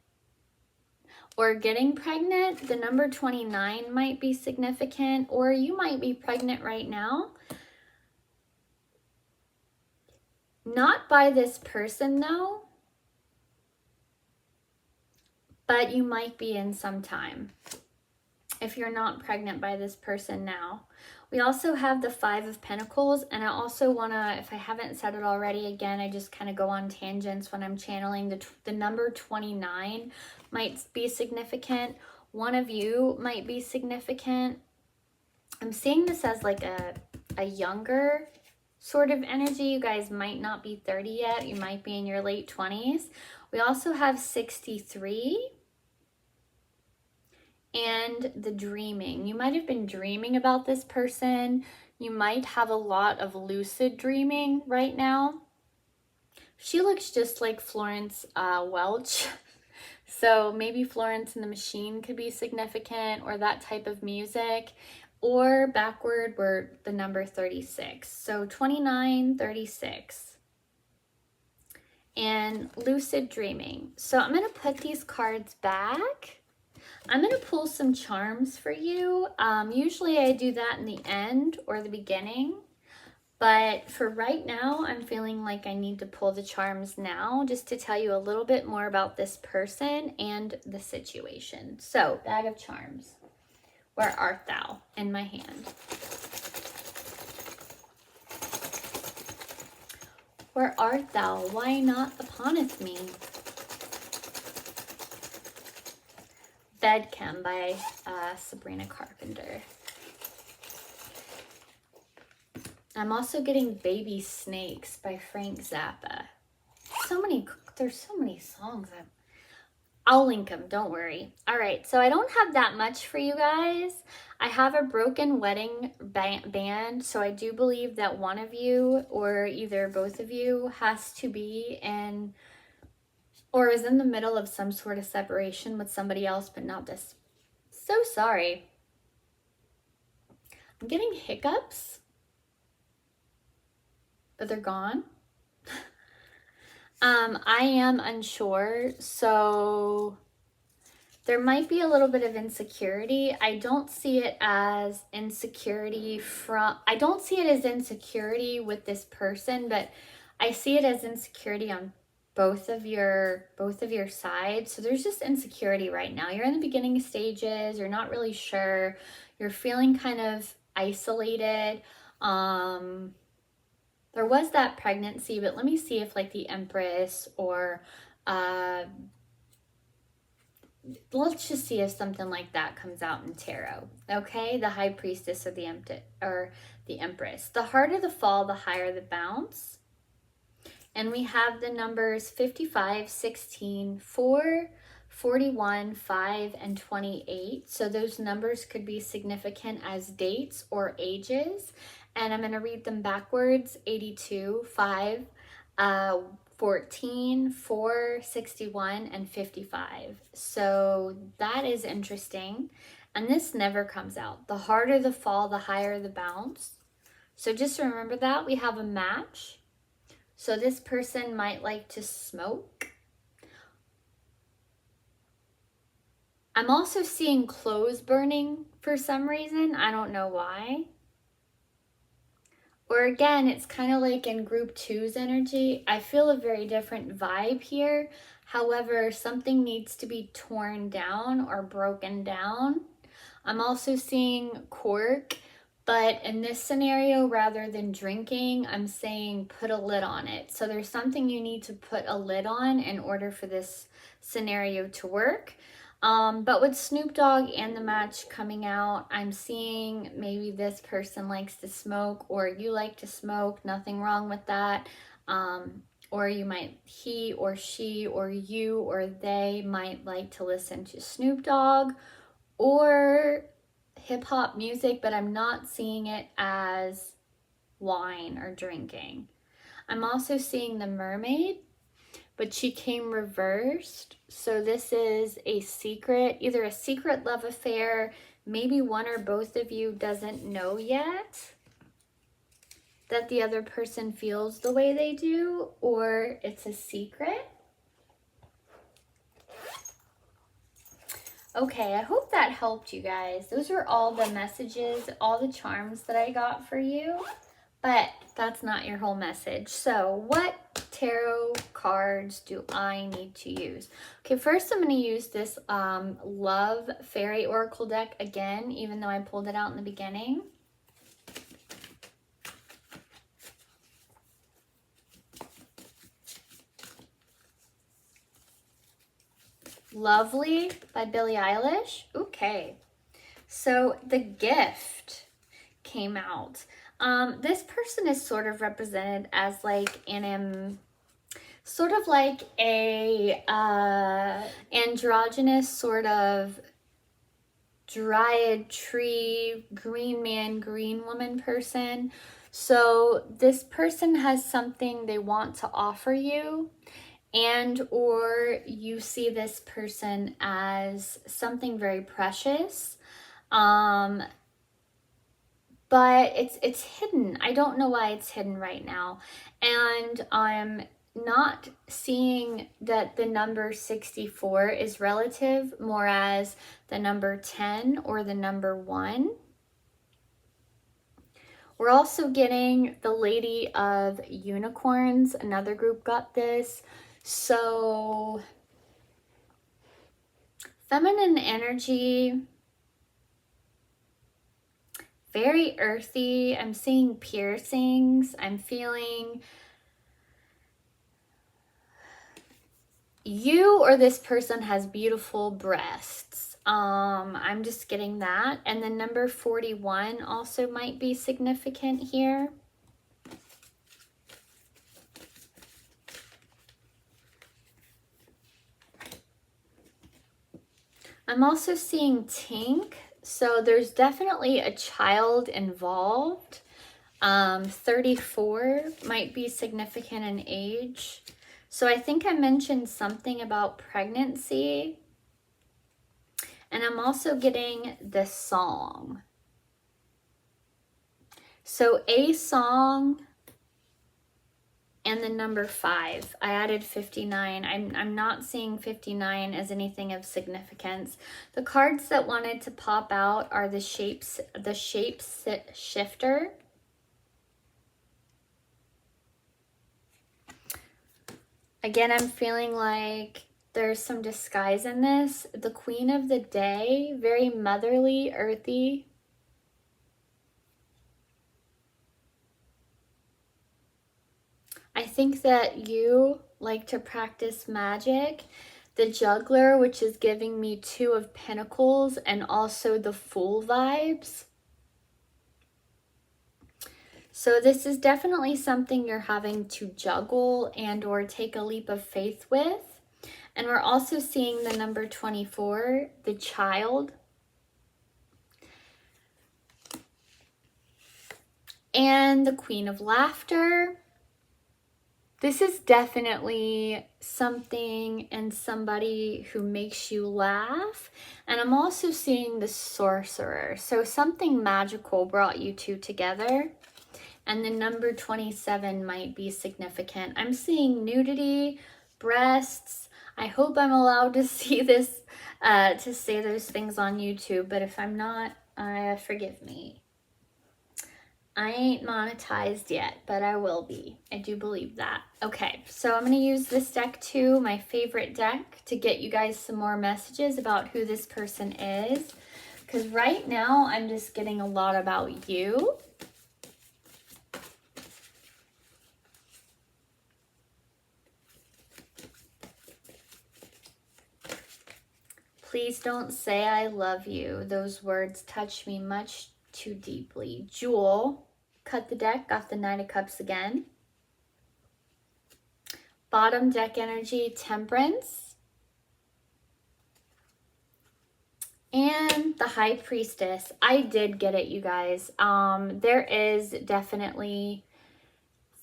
or getting pregnant. The number 29 might be significant, or you might be pregnant right now. Not by this person though, but you might be in some time if you're not pregnant by this person now. We also have the Five of Pentacles, and I also want to, if I haven't said it already, again, I just kind of go on tangents when I'm channeling. The number 29 might be significant. One of you might be significant. I'm seeing this as like a younger sort of energy. You guys might not be 30 yet. You might be in your late 20s. We also have 63 and the dreaming. You might have been dreaming about this person. You might have a lot of lucid dreaming right now. She looks just like Florence Welch. So maybe Florence and the Machine could be significant, or that type of music. Or backward, we're the number 36. So 29, 36. And lucid dreaming. So I'm going to put these cards back. I'm going to pull some charms for you. Usually I do that in the end or the beginning. But for right now, I'm feeling like I need to pull the charms now just to tell you a little bit more about this person and the situation. So, bag of charms. Where art thou? In my hand. Where art thou? Why not uponeth me? Bedchem by Sabrina Carpenter. I'm also getting Baby Snakes by Frank Zappa. There's so many songs. I'll link them, don't worry. All right, so I don't have that much for you guys. I have a Broken Wedding band, so I do believe that one of you or either both of you has to be in or is in the middle of some sort of separation with somebody else, but not this. So sorry. I'm getting hiccups, but they're gone. I am unsure, so there might be a little bit of insecurity. I don't see it as insecurity with this person, but I see it as insecurity on both of your sides. So there's just insecurity right now. You're in the beginning stages, you're not really sure, you're feeling kind of isolated. There was that pregnancy, but let me see if like the Empress or let's just see if something like that comes out in tarot. Okay, the High Priestess or the Empress. The harder the fall, the higher the bounce. And we have the numbers 55, 16, 4, 41, 5, and 28. So those numbers could be significant as dates or ages. And I'm going to read them backwards. 82, 5, 14, 4, 61, and 55. So that is interesting. And this never comes out. The harder the fall, the higher the bounce. So just remember that. We have a match. So this person might like to smoke. I'm also seeing clothes burning for some reason. I don't know why. Or again, it's kind of like in group 2's energy. I feel a very different vibe here. However, something needs to be torn down or broken down. I'm also seeing cork, but in this scenario, rather than drinking, I'm saying put a lid on it. So there's something you need to put a lid on in order for this scenario to work. But with Snoop Dogg and the match coming out, I'm seeing maybe this person likes to smoke, or you like to smoke, nothing wrong with that. Or you might, he or she or you or they might like to listen to Snoop Dogg or hip hop music, but I'm not seeing it as wine or drinking. I'm also seeing the mermaid, but she came reversed. So this is a secret, either a secret love affair, maybe one or both of you doesn't know yet that the other person feels the way they do, or it's a secret. Okay, I hope that helped you guys. Those are all the messages, all the charms that I got for you, but that's not your whole message. So what tarot cards do I need to use? Okay, first I'm going to use this Love Fairy Oracle deck again, even though I pulled it out in the beginning. Lovely by Billie Eilish. Okay, so the Gift came out. This person is sort of represented as like sort of like a androgynous sort of dryad tree, green man, green woman person. So this person has something they want to offer you, and or you see this person as something very precious, but it's hidden. I don't know why it's hidden right now, and I'm not seeing that the number 64 is relative, more as the number 10 or the number 1. We're also getting the Lady of Unicorns. Another group got this. So feminine energy, very earthy. I'm seeing piercings. I'm feeling you or this person has beautiful breasts. I'm just getting that. And the number 41 also might be significant here. I'm also seeing Tink, so there's definitely a child involved. 34 might be significant in age. So I think I mentioned something about pregnancy. And I'm also getting the song. So a song and the number 5. I added 59. I'm not seeing 59 as anything of significance. The cards that wanted to pop out are the shapes shifter. Again, I'm feeling like there's some disguise in this. The Queen of the Day, very motherly, earthy. I think that you like to practice magic. The Juggler, which is giving me 2 of Pentacles, and also the Fool vibes. So this is definitely something you're having to juggle and or take a leap of faith with. And we're also seeing the number 24, the Child. And the Queen of Laughter. This is definitely something and somebody who makes you laugh. And I'm also seeing the Sorcerer. So something magical brought you two together. And the number 27 might be significant. I'm seeing nudity, breasts. I hope I'm allowed to see this, to say those things on YouTube. But if I'm not, forgive me. I ain't monetized yet, but I will be. I do believe that. Okay, so I'm going to use this deck too, my favorite deck, to get you guys some more messages about who this person is. Because right now I'm just getting a lot about you. Please don't say I love you. Those words touch me much too deeply. Jewel, cut the deck, got the Knight of Cups again. Bottom deck energy, Temperance. And the High Priestess. I did get it, you guys. There is definitely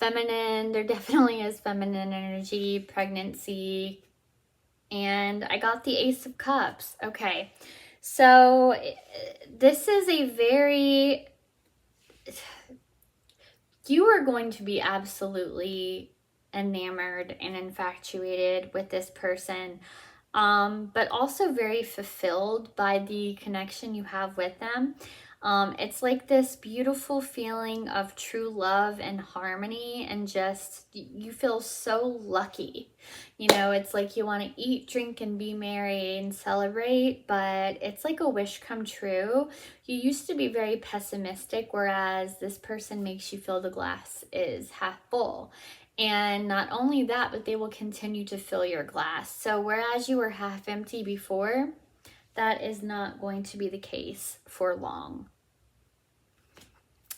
feminine. There definitely is feminine energy, pregnancy. And I got the Ace of Cups. Okay. So this is a very... You are going to be absolutely enamored and infatuated with this person, but also very fulfilled by the connection you have with them. It's like this beautiful feeling of true love and harmony, and just you feel so lucky. You know, it's like you want to eat, drink, and be merry and celebrate, but it's like a wish come true. You used to be very pessimistic, whereas this person makes you feel the glass is half full. And not only that, but they will continue to fill your glass. So whereas you were half empty before, that is not going to be the case for long.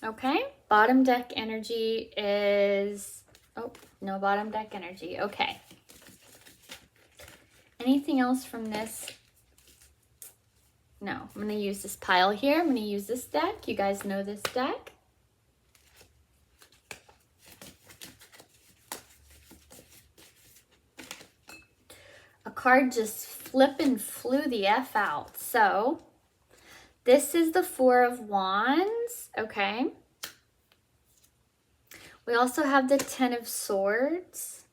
Okay, bottom deck energy is... Oh, no bottom deck energy. Okay. Anything else from this? No, I'm going to use this pile here. I'm going to use this deck. You guys know this deck. A card just flippin' flew the F out. So this is the Four of Wands, okay? We also have the Ten of Swords.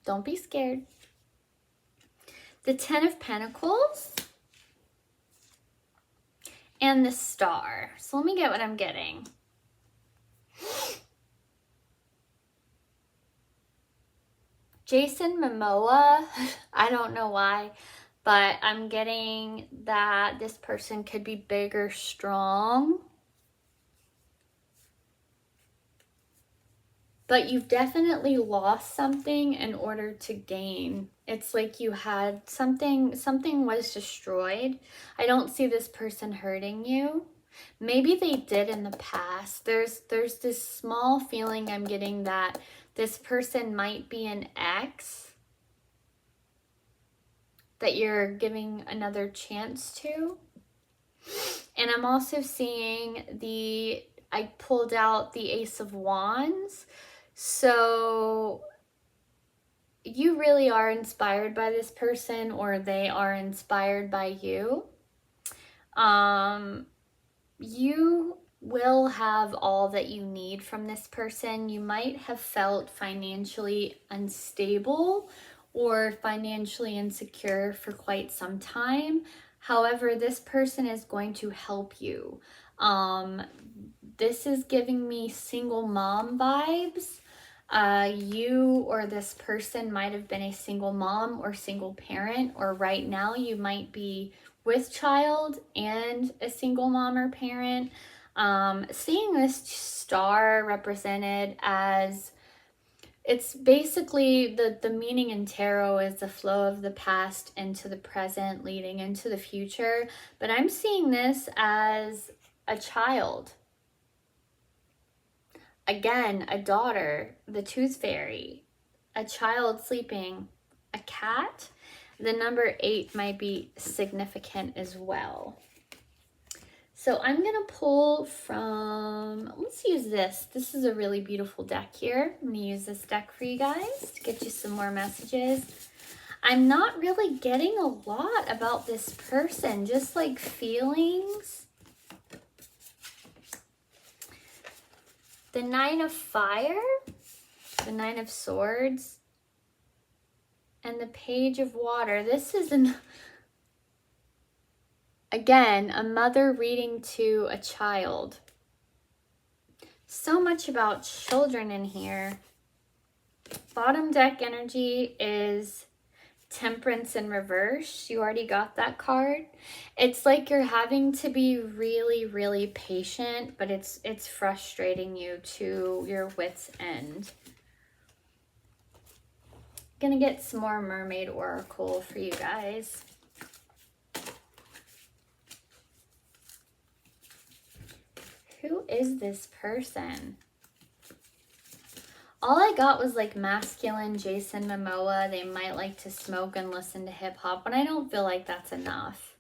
Don't be scared. The Ten of Pentacles. And the Star. So let me get what I'm getting. Jason Momoa, I don't know why, but I'm getting that this person could be big or strong. But you've definitely lost something in order to gain. It's like you had something was destroyed. I don't see this person hurting you. Maybe they did in the past. There's this small feeling I'm getting that this person might be an ex that you're giving another chance to. And I'm also seeing I pulled out the Ace of Wands. So you really are inspired by this person, or they are inspired by you. You will have all that you need from this person. You might have felt financially unstable or financially insecure for quite some time. However, this person is going to help you. This is giving me single mom vibes. You or this person might have been a single mom or single parent, or right now you might be with child and a single mom or parent. Seeing this star represented as, it's basically the meaning in tarot is the flow of the past into the present, leading into the future. But I'm seeing this as a child. Again, a daughter, the Tooth Fairy, a child sleeping, a cat. The number 8 might be significant as well. So I'm going to pull from, let's use this. This is a really beautiful deck here. I'm going to use this deck for you guys to get you some more messages. I'm not really getting a lot about this person, just like feelings. The Nine of Fire, the Nine of Swords, and the Page of Water. This is again, a mother reading to a child. So much about children in here. Bottom deck energy is Temperance in reverse. You already got that card. It's like you're having to be really, really patient, but it's frustrating you to your wit's end. Gonna get some more Mermaid Oracle for you guys. Who is this person? All I got was like masculine Jason Momoa. They might like to smoke and listen to hip hop, but I don't feel like that's enough.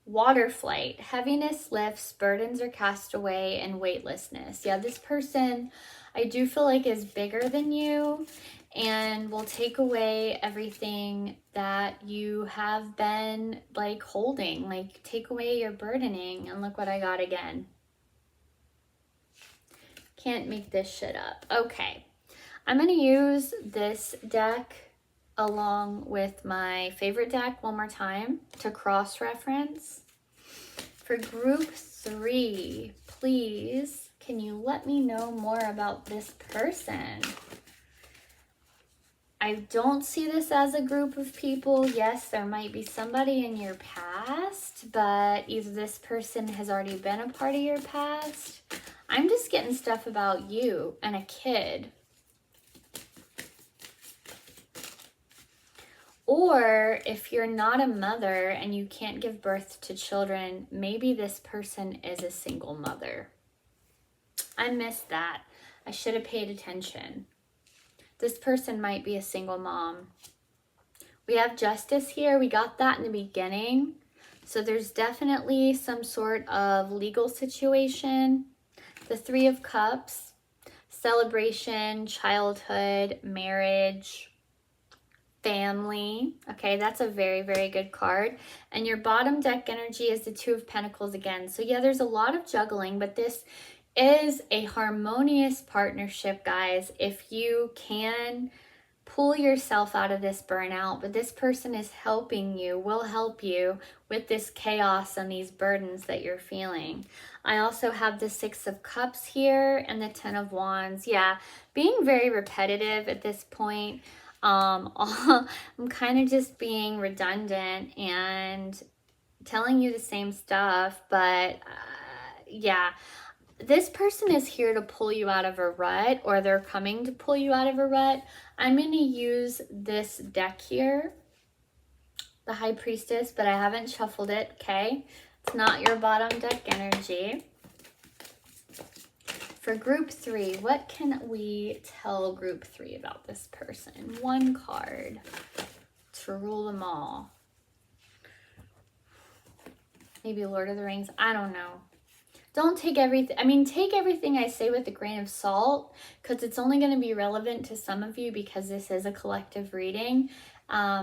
Water flight. Heaviness lifts, burdens are cast away, and weightlessness. Yeah, this person I do feel like is bigger than you and will take away everything that you have been like holding. Like take away your burdening. And look what I got again. Can't make this shit up. Okay, I'm going to use this deck along with my favorite deck one more time to cross-reference. For group 3, please, can you let me know more about this person? I don't see this as a group of people. Yes, there might be somebody in your past, but either this person has already been a part of your past. I'm just getting stuff about you and a kid. Or if you're not a mother and you can't give birth to children, maybe this person is a single mother. I missed that. I should have paid attention. This person might be a single mom. We have justice here. We got that in the beginning. So there's definitely some sort of legal situation. The 3 of Cups, celebration, childhood, marriage, family. Okay, that's a very, very good card. And your bottom deck energy is the 2 of Pentacles again. So yeah, there's a lot of juggling, but this is a harmonious partnership, guys. If you can pull yourself out of this burnout, but this person is helping you, will help you with this chaos and these burdens that you're feeling. I also have the 6 of Cups here and the 10 of Wands. Yeah, being very repetitive at this point. I'm kind of just being redundant and telling you the same stuff, but yeah. This person is here to pull you out of a rut, or they're coming to pull you out of a rut. I'm going to use this deck here, the High Priestess, but I haven't shuffled it, okay? It's not your bottom deck energy. For group 3, what can we tell group 3 about this person? One card to rule them all. Maybe Lord of the Rings. I don't know. Don't take everything, I mean, take everything I say with a grain of salt, because it's only going to be relevant to some of you because this is a collective reading.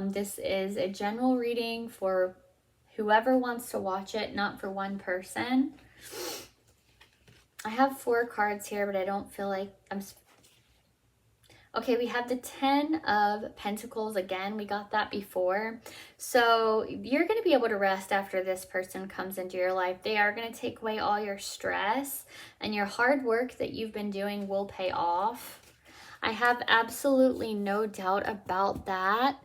This is a general reading for whoever wants to watch it, not for one person. I have 4 cards here, but I don't feel like I'm... Okay, we have the 10 of Pentacles again. We got that before. So you're going to be able to rest after this person comes into your life. They are going to take away all your stress, and your hard work that you've been doing will pay off. I have absolutely no doubt about that.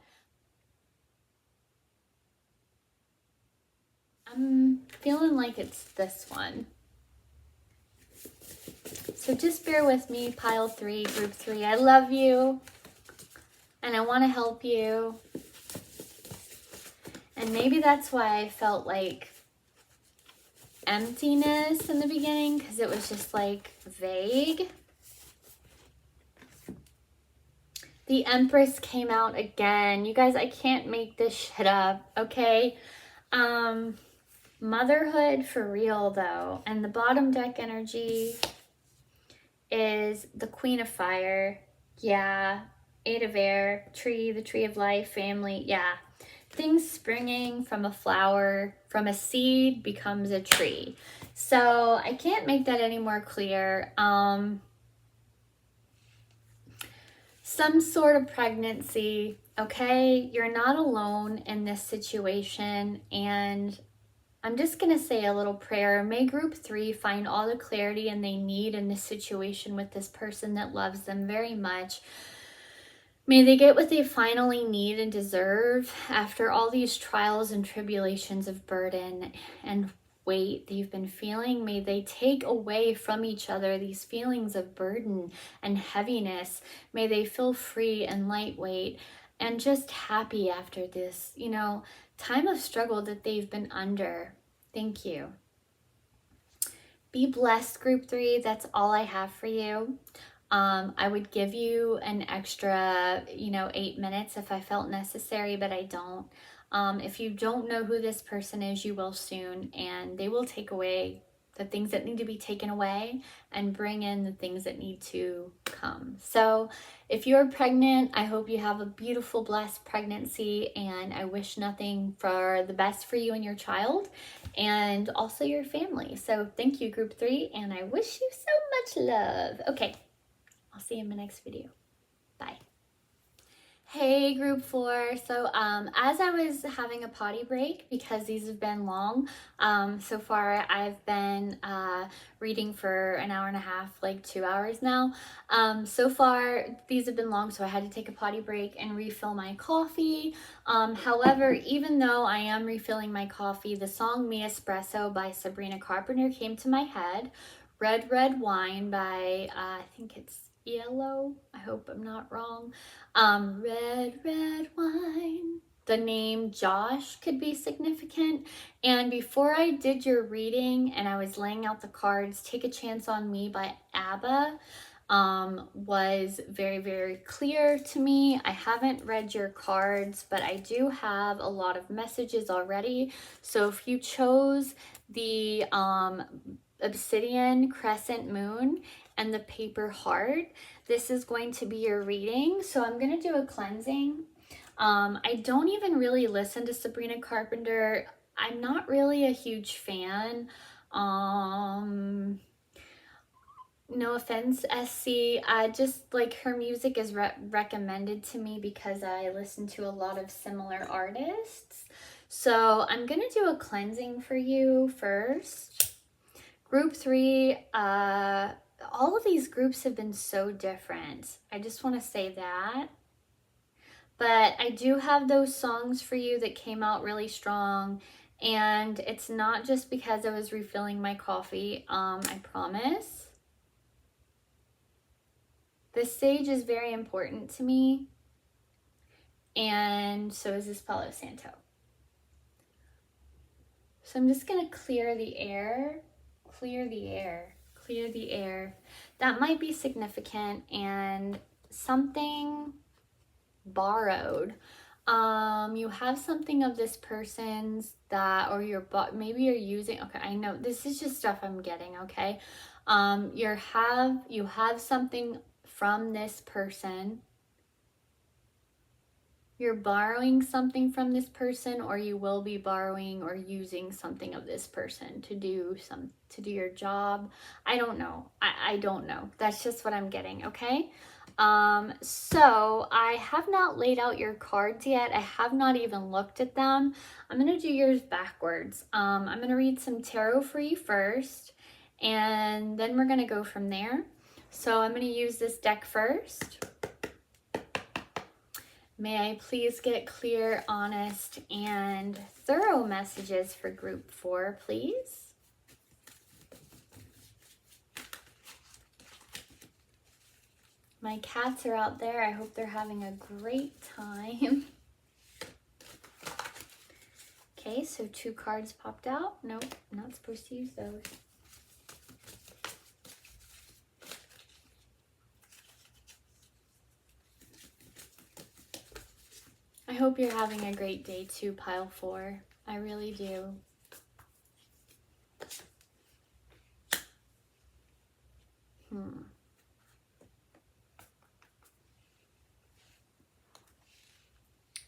I'm feeling like it's this one. So just bear with me, pile 3, group 3. I love you, and I want to help you. And maybe that's why I felt like emptiness in the beginning, because it was just like vague. The Empress came out again. You guys, I can't make this shit up, okay? Motherhood for real, though. And the bottom deck energy is the Queen of Fire. Yeah. 8 of Air, tree, the tree of life, family. Yeah. Things springing from a flower, from a seed becomes a tree. So I can't make that any more clear. Some sort of pregnancy, okay? You're not alone in this situation, and I'm just going to say a little prayer. May group 3 find all the clarity and they need in this situation with this person that loves them very much. May they get what they finally need and deserve after all these trials and tribulations of burden and weight that you've been feeling. May they take away from each other these feelings of burden and heaviness. May they feel free and lightweight and just happy after this, you know, time of struggle that they've been under. Thank you. Be blessed, group 3. That's all I have for you. I would give you an extra, 8 minutes if I felt necessary, but I don't. If you don't know who this person is, you will soon, and they will take away the things that need to be taken away and bring in the things that need to come. So if you're pregnant, I hope you have a beautiful, blessed pregnancy, and I wish nothing for the best for you and your child and also your family. So thank you, group 3, and I wish you so much love. Okay, I'll see you in my next video. Bye. Hey, group 4. So as I was having a potty break, because these have been long, so far I've been reading for an hour and a half, like 2 hours now. So far these have been long, so I had to take a potty break and refill my coffee. However, even though I am refilling my coffee, the song Me Espresso by Sabrina Carpenter came to my head. Red Red Wine by, I think it's Itll. I hope I'm not wrong. Red Red Wine. The name Josh could be significant. And before I did your reading and I was laying out the cards, Take a Chance on Me by ABBA was very, very clear to me. I haven't read your cards, but I do have a lot of messages already. So if you chose the Obsidian Crescent Moon and the Paper Heart, this is going to be your reading. So I'm going to do a cleansing. I don't even really listen to Sabrina Carpenter. I'm not really a huge fan. No offense, SC. I just like her music is recommended to me because I listen to a lot of similar artists. So I'm going to do a cleansing for you first. Group 3, all of these groups have been so different. I just want to say that. But I do have those songs for you that came out really strong. And it's not just because I was refilling my coffee, I promise. This sage is very important to me. And so is this Palo Santo. So I'm just going to clear the air. Clear the air. Clear the air. That might be significant and something borrowed. You have something of this person's that, or maybe you're using, okay, I know this is just stuff I'm getting, okay? You have something from this person. You're borrowing something from this person, or you will be borrowing or using something of this person to do your job. I don't know. I don't know. That's just what I'm getting, okay? So I have not laid out your cards yet. I have not even looked at them. I'm going to do yours backwards. I'm going to read some tarot for you first, and then we're going to go from there. So I'm going to use this deck first. May I please get clear, honest, and thorough messages for group 4, please? My cats are out there. I hope they're having a great time. Okay, so 2 cards popped out. Nope, not supposed to use those. I hope you're having a great day too, pile 4. I really do.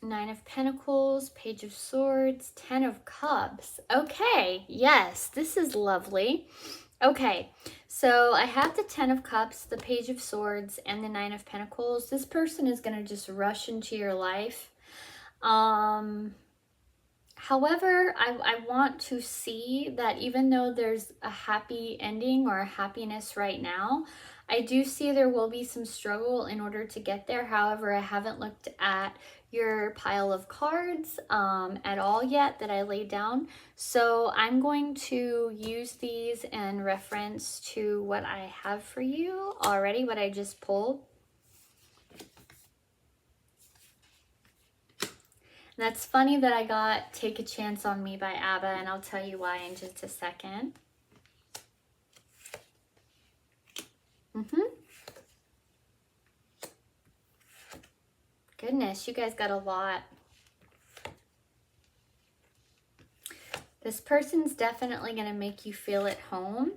Nine of Pentacles, Page of Swords, 10 of Cups. Okay, yes, this is lovely. Okay, so I have the 10 of Cups, the Page of Swords, and the 9 of Pentacles. This person is going to just rush into your life. However, I want to see that even though there's a happy ending or a happiness right now, I do see there will be some struggle in order to get there. However, I haven't looked at your pile of cards at all yet that I laid down. So I'm going to use these in reference to what I have for you already, what I just pulled. And that's funny that I got Take a Chance on Me by ABBA, and I'll tell you why in just a second. Goodness, you guys got a lot. This person's definitely going to make you feel at home.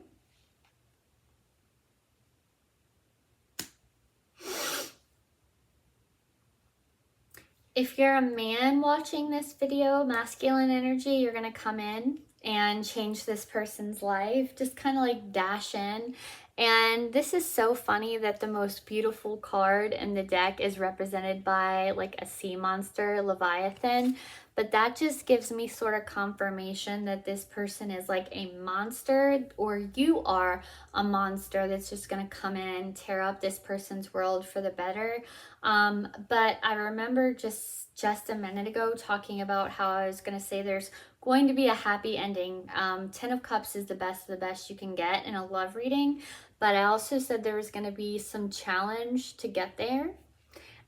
If you're a man watching this video, masculine energy, you're going to come in and change this person's life. Just kind of like dash in. And this is so funny that the most beautiful card in the deck is represented by like a sea monster, Leviathan. But that just gives me sort of confirmation that this person is like a monster, or you are a monster that's just going to come in, tear up this person's world for the better. But I remember just a minute ago talking about how I was going to say there's going to be a happy ending. 10 of Cups is the best you can get in a love reading. But I also said there was going to be some challenge to get there.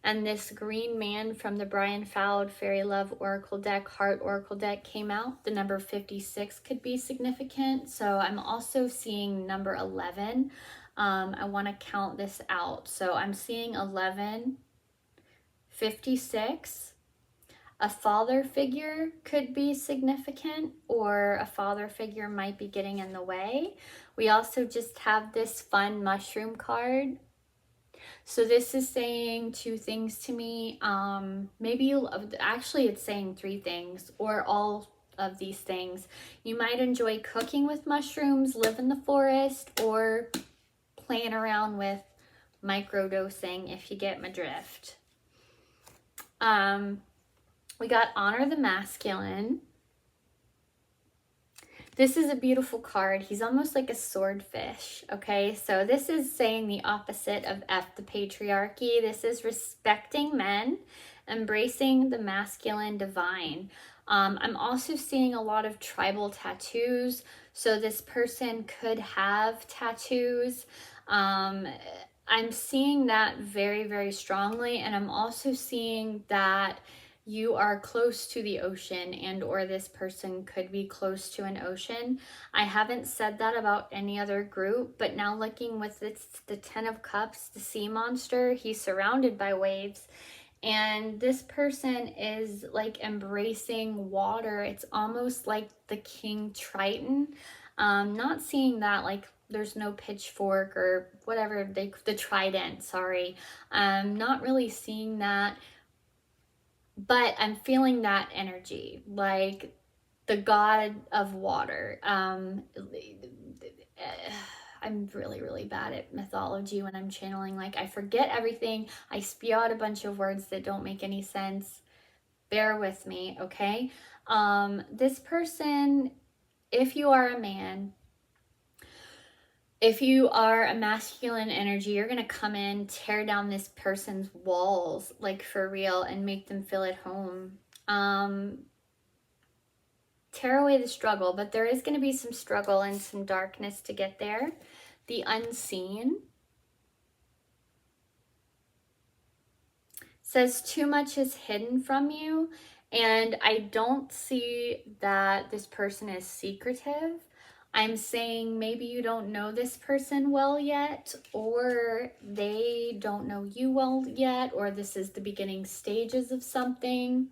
And this green man from the Brian Fowd Fairy Love Oracle deck, Heart Oracle deck came out. The number 56 could be significant. So I'm also seeing number 11. I want to count this out. So I'm seeing 11, 56. A father figure could be significant, or a father figure might be getting in the way. We also just have this fun mushroom card. So this is saying two things to me. Actually it's saying three things, or all of these things. You might enjoy cooking with mushrooms, live in the forest, or playing around with microdosing, if you get my drift. We got Honor the Masculine. This is a beautiful card. He's almost like a swordfish, okay? So this is saying the opposite of F, the patriarchy. This is respecting men, embracing the masculine divine. I'm also seeing a lot of tribal tattoos. So this person could have tattoos. I'm seeing that very, very strongly. And I'm also seeing that you are close to the ocean, and or this person could be close to an ocean. I haven't said that about any other group, but now looking with the 10 of Cups, the sea monster, he's surrounded by waves. And this person is like embracing water. It's almost like the King Triton. Not seeing that like there's no pitchfork or whatever, the trident, sorry. Not really seeing that. But I'm feeling that energy, like the god of water. I'm really, really bad at mythology when I'm channeling. Like, I forget everything. I spew out a bunch of words that don't make any sense. Bear with me, okay? This person, if you are a man, if you are a masculine energy, you're going to come in, tear down this person's walls, like for real, and make them feel at home. Tear away the struggle, but there is going to be some struggle and some darkness to get there. The Unseen says too much is hidden from you, and I don't see that this person is secretive. I'm saying maybe you don't know this person well yet, or they don't know you well yet, or this is the beginning stages of something.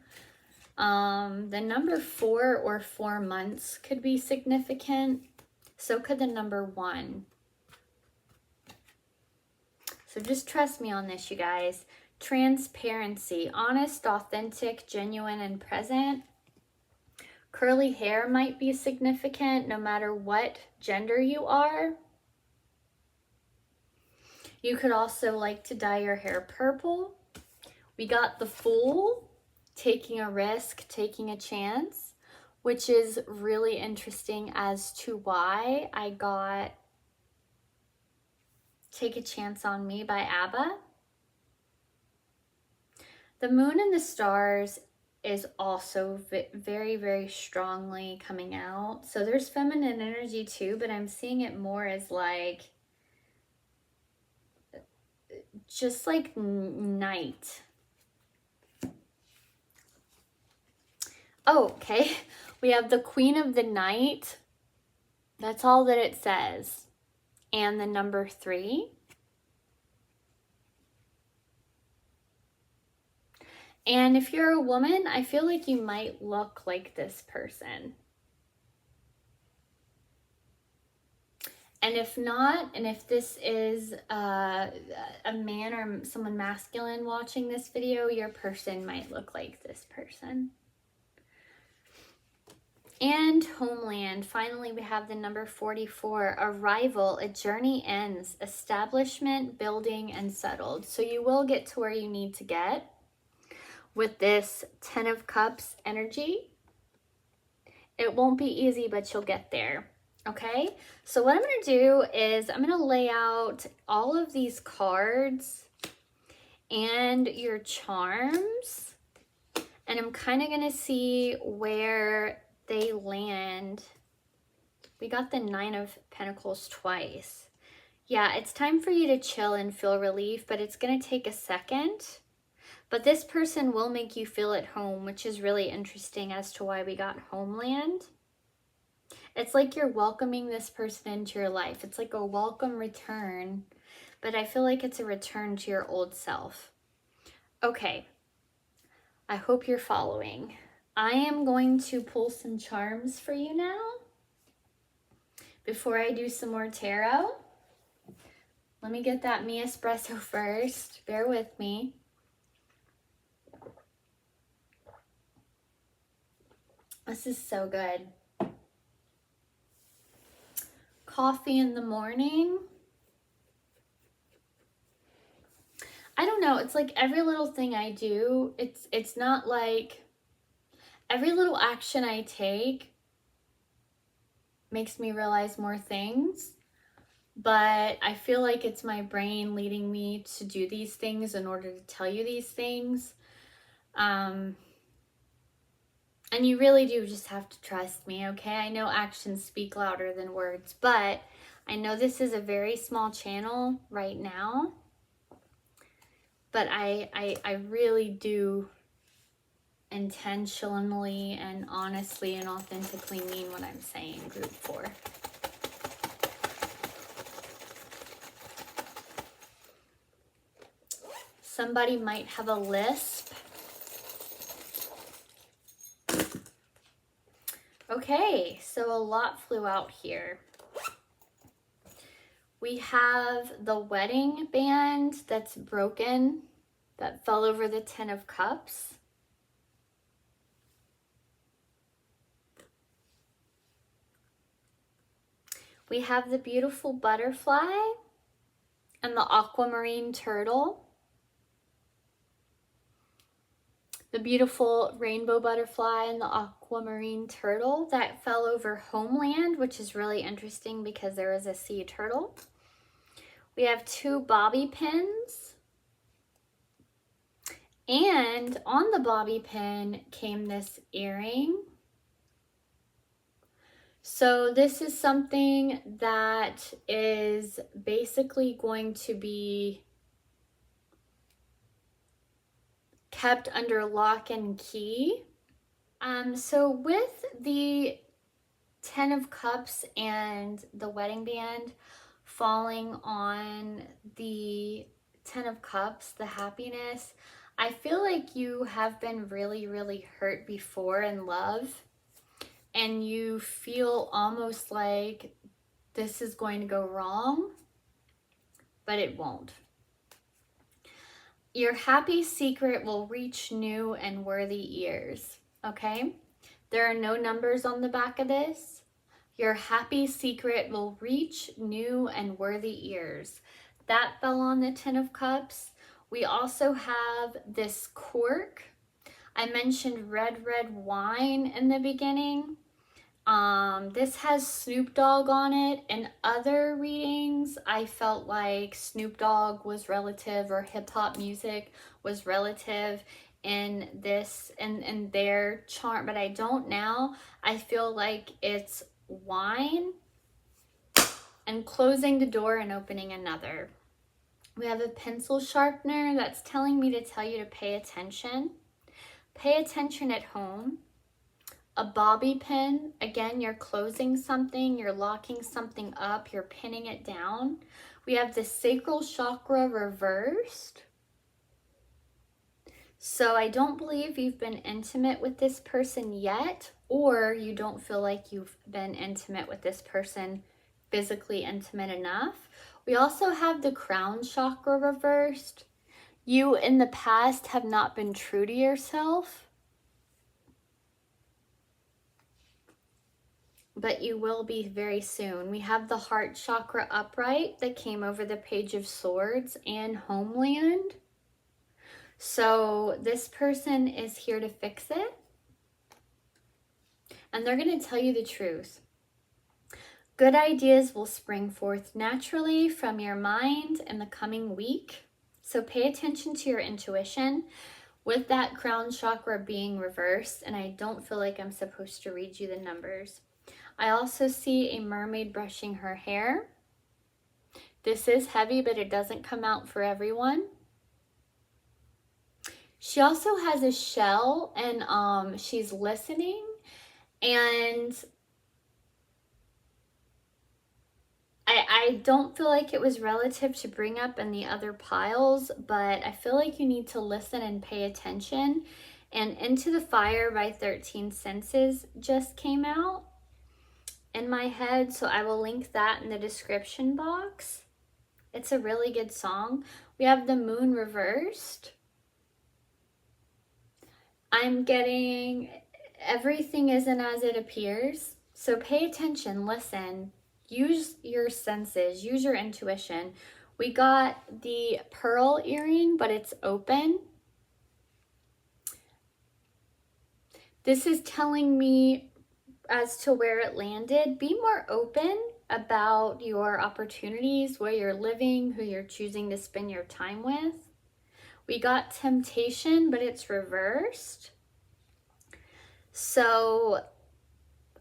The number 4 or 4 months could be significant. So could the number 1. So just trust me on this, you guys. Transparency, honest, authentic, genuine, and present. Curly hair might be significant no matter what gender you are. You could also like to dye your hair purple. We got the Fool, taking a risk, taking a chance, which is really interesting as to why I got Take a Chance on Me by ABBA. The Moon and the Stars is also very, very strongly coming out. So there's feminine energy too, but I'm seeing it more as like, just like night. Oh, okay. We have the Queen of the Night. That's all that it says. And the number 3. And if you're a woman, I feel like you might look like this person. And if not, and if this is a man or someone masculine watching this video, your person might look like this person. And Homeland. Finally, we have the number 44. Arrival, a journey ends. Establishment, building, and settled. So you will get to where you need to get with this 10 of Cups energy. It won't be easy, but you'll get there. Okay, so what I'm going to do is I'm going to lay out all of these cards and your charms, and I'm kind of going to see where they land. We got the 9 of Pentacles twice. Yeah, it's time for you to chill and feel relief, but it's going to take a second. But this person will make you feel at home, which is really interesting as to why we got Homeland. It's like you're welcoming this person into your life. It's like a welcome return, but I feel like it's a return to your old self. Okay, I hope you're following. I am going to pull some charms for you now before I do some more tarot. Let me get that me espresso first. Bear with me. This is so good. Coffee in the morning. I don't know. It's like every little thing I do, it's not like every little action I take makes me realize more things, but I feel like it's my brain leading me to do these things in order to tell you these things. And you really do just have to trust me, okay? I know actions speak louder than words, but I know this is a very small channel right now, but I really do intentionally and honestly and authentically mean what I'm saying, group 4. Somebody might have a lisp. Okay, so a lot flew out here. We have the wedding band that's broken, that fell over the 10 of Cups. We have the beautiful butterfly and the aquamarine turtle. The beautiful rainbow butterfly and the aquamarine turtle that fell over Homeland, which is really interesting because there is a sea turtle. We have 2 bobby pins. And on the bobby pin came this earring. So this is something that is basically going to be kept under lock and key. So with the 10 of Cups and the wedding band falling on the 10 of Cups, the Happiness, I feel like you have been really, really hurt before in love, and you feel almost like this is going to go wrong, but it won't. Your happy secret will reach new and worthy ears, okay? There are no numbers on the back of this. Your happy secret will reach new and worthy ears. That fell on the 10 of Cups. We also have this cork. I mentioned red wine in the beginning. This has Snoop Dogg on it. In other readings, I felt like Snoop Dogg was relative, or hip hop music was relative in this and in their chart, but I don't now. I feel like it's wine and closing the door and opening another. We have a pencil sharpener that's telling me to tell you to pay attention. Pay attention at home. A bobby pin, again, you're closing something, you're locking something up, you're pinning it down. We have the sacral chakra reversed. So I don't believe you've been intimate with this person yet, or you don't feel like you've been intimate with this person, physically intimate enough. We also have the crown chakra reversed. You in the past have not been true to yourself, but you will be very soon. We have the heart chakra upright that came over the Page of Swords and Homeland. So this person is here to fix it. And they're going to tell you the truth. Good ideas will spring forth naturally from your mind in the coming week. So pay attention to your intuition with that crown chakra being reversed. And I don't feel like I'm supposed to read you the numbers. I also see a mermaid brushing her hair. This is heavy, but it doesn't come out for everyone. She also has a shell, and she's listening, and I don't feel like it was relative to bring up in the other piles, but I feel like you need to listen and pay attention. And Into the Fire by 13 Senses just came out in my head, so I will link that in the description box. It's a really good song. We have the moon reversed. I'm getting everything isn't as it appears. So pay attention, listen, use your senses, use your intuition. We got the pearl earring, but it's open. This is telling me as to where it landed. Be more open about your opportunities, where you're living, who you're choosing to spend your time with. We got temptation, but it's reversed. So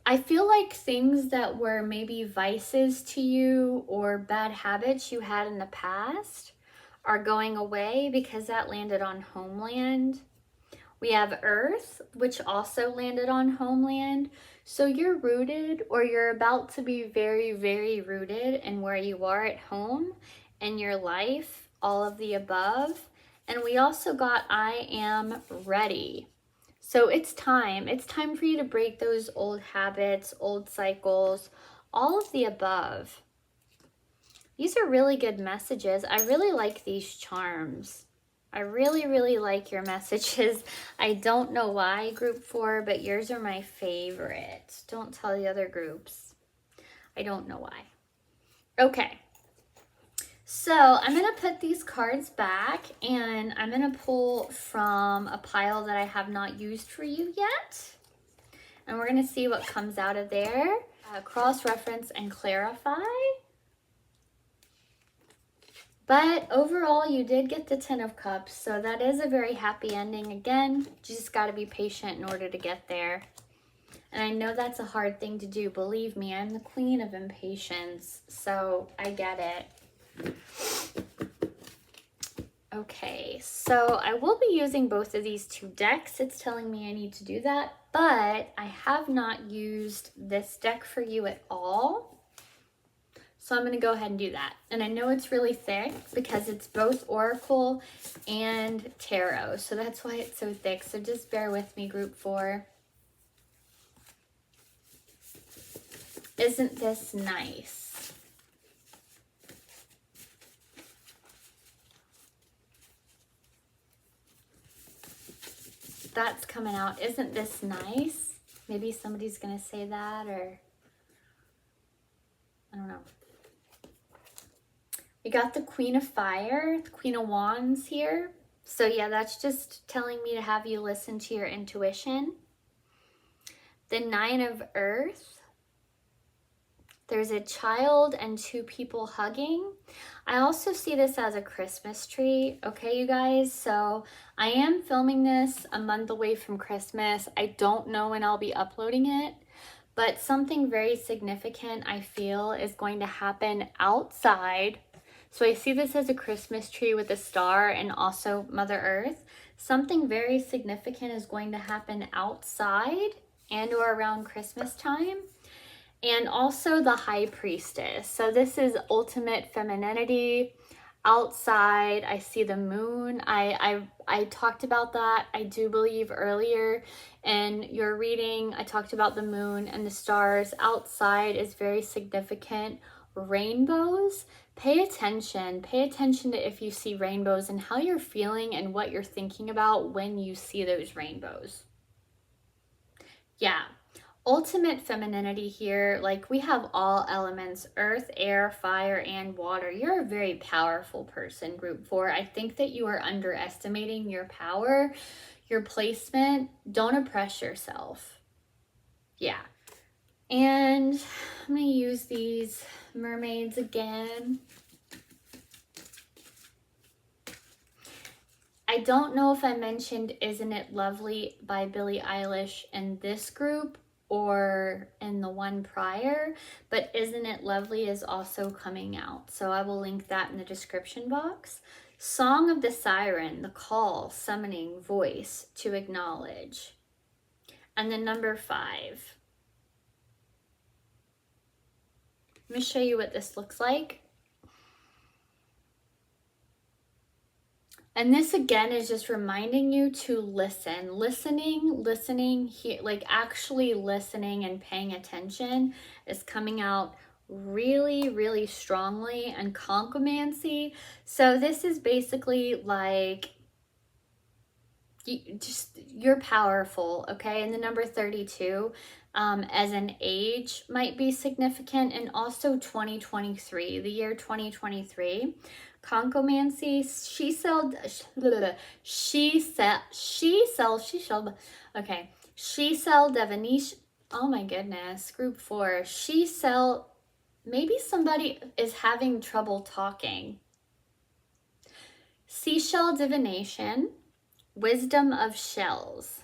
I feel like things that were maybe vices to you or bad habits you had in the past are going away, because that landed on Homeland. We have Earth, which also landed on Homeland. So you're rooted, or you're about to be very, very rooted in where you are at home, in your life, all of the above. And we also got I am ready. So it's time. It's time for you to break those old habits, old cycles, all of the above. These are really good messages. I really like these charms. I really, really like your messages. I don't know why, group 4, but yours are my favorite. Don't tell the other groups. I don't know why. Okay. So I'm going to put these cards back, and I'm going to pull from a pile that I have not used for you yet. And we're going to see what comes out of there. Cross-reference and clarify. But overall, you did get the 10 of Cups, so that is a very happy ending. Again, you just got to be patient in order to get there. And I know that's a hard thing to do. Believe me, I'm the queen of impatience, so I get it. Okay, so I will be using both of these two decks. It's telling me I need to do that, but I have not used this deck for you at all. So I'm going to go ahead and do that. And I know it's really thick because it's both Oracle and Tarot. So that's why it's so thick. So just bear with me, group 4. Isn't this nice? That's coming out. Isn't this nice? Maybe somebody's going to say that, or I don't know. We got the Queen of Fire, the Queen of Wands here. So yeah, that's just telling me to have you listen to your intuition. the 9 of Earth. There's a child and 2 people hugging. I also see this as a Christmas tree, okay, you guys? So I am filming this a month away from Christmas. I don't know when I'll be uploading it, but something very significant I feel is going to happen outside. So I see this as a Christmas tree with a star and also Mother Earth. Something very significant is going to happen outside and or around Christmas time. And also the High Priestess. So this is ultimate femininity. Outside, I see the moon. I talked about that, I do believe, earlier in your reading. I talked about the moon and the stars. Outside is very significant. Rainbows. Pay attention. Pay attention to if you see rainbows and how you're feeling and what you're thinking about when you see those rainbows. Yeah. Ultimate femininity here, like we have all elements, earth, air, fire, and water. You're a very powerful person, group 4. I think that you are underestimating your power, your placement. Don't oppress yourself. Yeah. And I'm going to use these mermaids again. I don't know if I mentioned Isn't It Lovely by Billie Eilish in this group or in the one prior, but Isn't It Lovely is also coming out, so I will link that in the description box. Song of the Siren, the call, summoning, voice to acknowledge. And then number 5. Let me show you what this looks like. And this again is just reminding you to listen. Listening, like actually listening and paying attention is coming out really, really strongly. And concomancy. So this is basically like, you're powerful, okay? And the number 32 as an age might be significant. And also 2023, the year 2023. Concomancy, she shall divination. Oh my goodness, group 4. She shall, maybe somebody is having trouble talking. Seashell divination, wisdom of shells.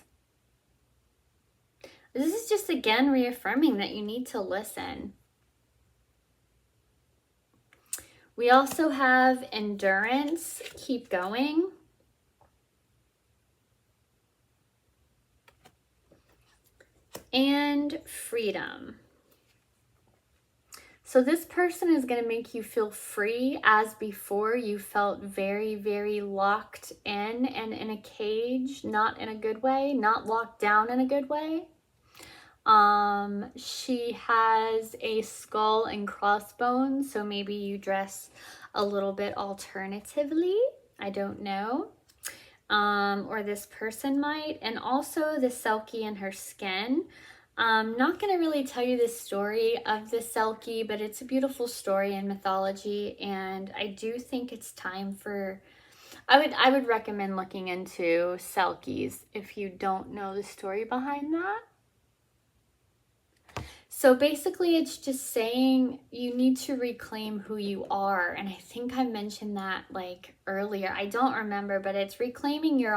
This is just again reaffirming that you need to listen. We also have endurance, keep going. And freedom. So this person is going to make you feel free as before you felt very, very locked in and in a cage, not in a good way, not locked down in a good way. She has a skull and crossbones, so maybe you dress a little bit alternatively. I don't know. Or this person might. And also the Selkie and her skin. I'm not going to really tell you the story of the Selkie, but it's a beautiful story in mythology, and I do think it's time for... I would recommend looking into Selkies if you don't know the story behind that. So basically it's just saying you need to reclaim who you are. And I think I mentioned that like earlier. I don't remember, but it's reclaiming your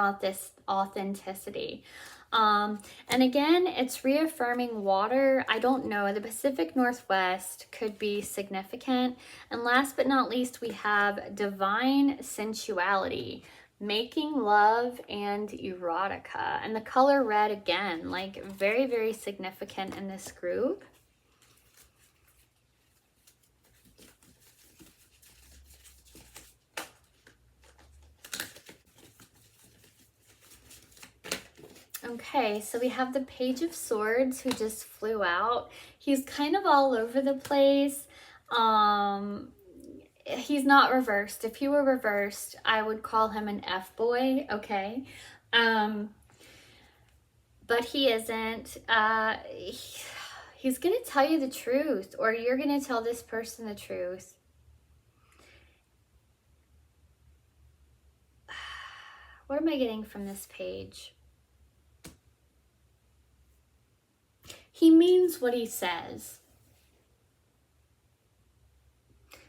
authenticity. And again, it's reaffirming water. I don't know. The Pacific Northwest could be significant. And last but not least, we have divine sensuality, making love and erotica. And the color red again, like very, very significant in this group. Okay, so we have the Page of Swords who just flew out. He's kind of all over the place. He's not reversed. If he were reversed, I would call him an F-boy, okay? But he isn't. He's going to tell you the truth, or you're going to tell this person the truth. What am I getting from this page? he means what he says.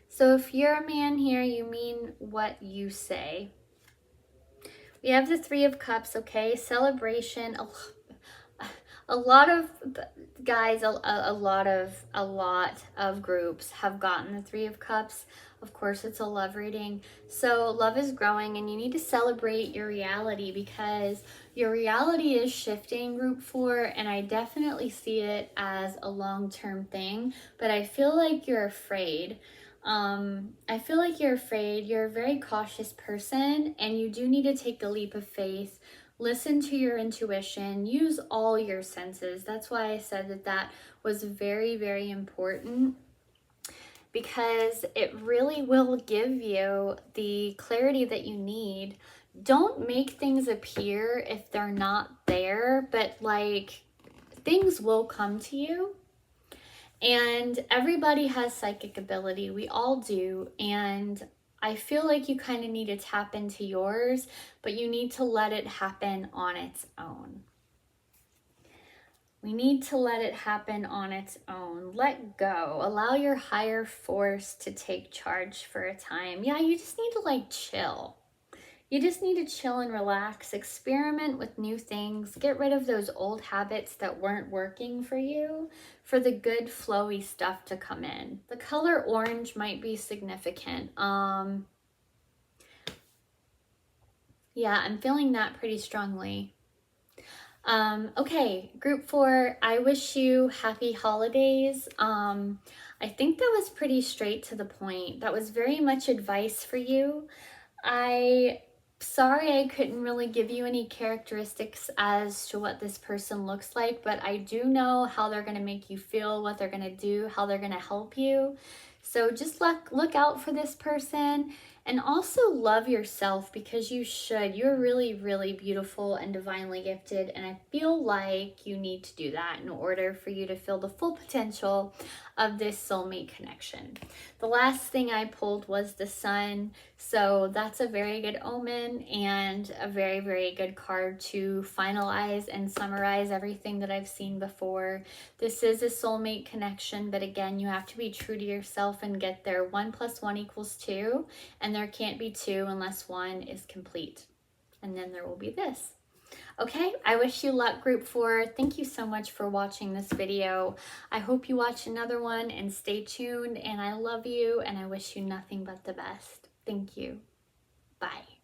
So if you're a man here, you mean what you say. We have the Three of Cups, okay? Celebration. A lot of guys, a lot of groups have gotten the Three of Cups. Of course, it's a love reading. So love is growing and you need to celebrate your reality because your reality is shifting, group 4, and I definitely see it as a long-term thing, but I feel like you're afraid. I feel like you're afraid. You're a very cautious person and you do need to take the leap of faith. Listen to your intuition, use all your senses. That's why I said that that was very, very important, because it really will give you the clarity that you need. Don't make things appear if they're not there, but like things will come to you. And everybody has psychic ability. We all do. And I feel like you kind of need to tap into yours, but you need to let it happen on its own. We need to let it happen on its own. Let go. Allow your higher force to take charge for a time. Yeah, you just need to like chill. You just need to chill and relax, experiment with new things, get rid of those old habits that weren't working for you, for the good flowy stuff to come in. The color orange might be significant. Yeah, I'm feeling that pretty strongly. Okay, group 4, I wish you happy holidays. I think that was pretty straight to the point. That was very much advice for you. Sorry I couldn't really give you any characteristics as to what this person looks like, but I do know how they're going to make you feel, what they're going to do, how they're going to help you. So just look out for this person, and also love yourself, because you should. You're really, really beautiful and divinely gifted, and I feel like you need to do that in order for you to feel the full potential of this soulmate connection. The last thing I pulled was the Sun, so that's a very good omen and a very, very good card to finalize and summarize everything that I've seen before. This is a soulmate connection, but again, you have to be true to yourself and get there. 1 + 1 = 2, and there can't be 2 unless 1 is complete. And then there will be this. Okay, I wish you luck, group 4. Thank you so much for watching this video. I hope you watch another one and stay tuned, and I love you and I wish you nothing but the best. Thank you. Bye.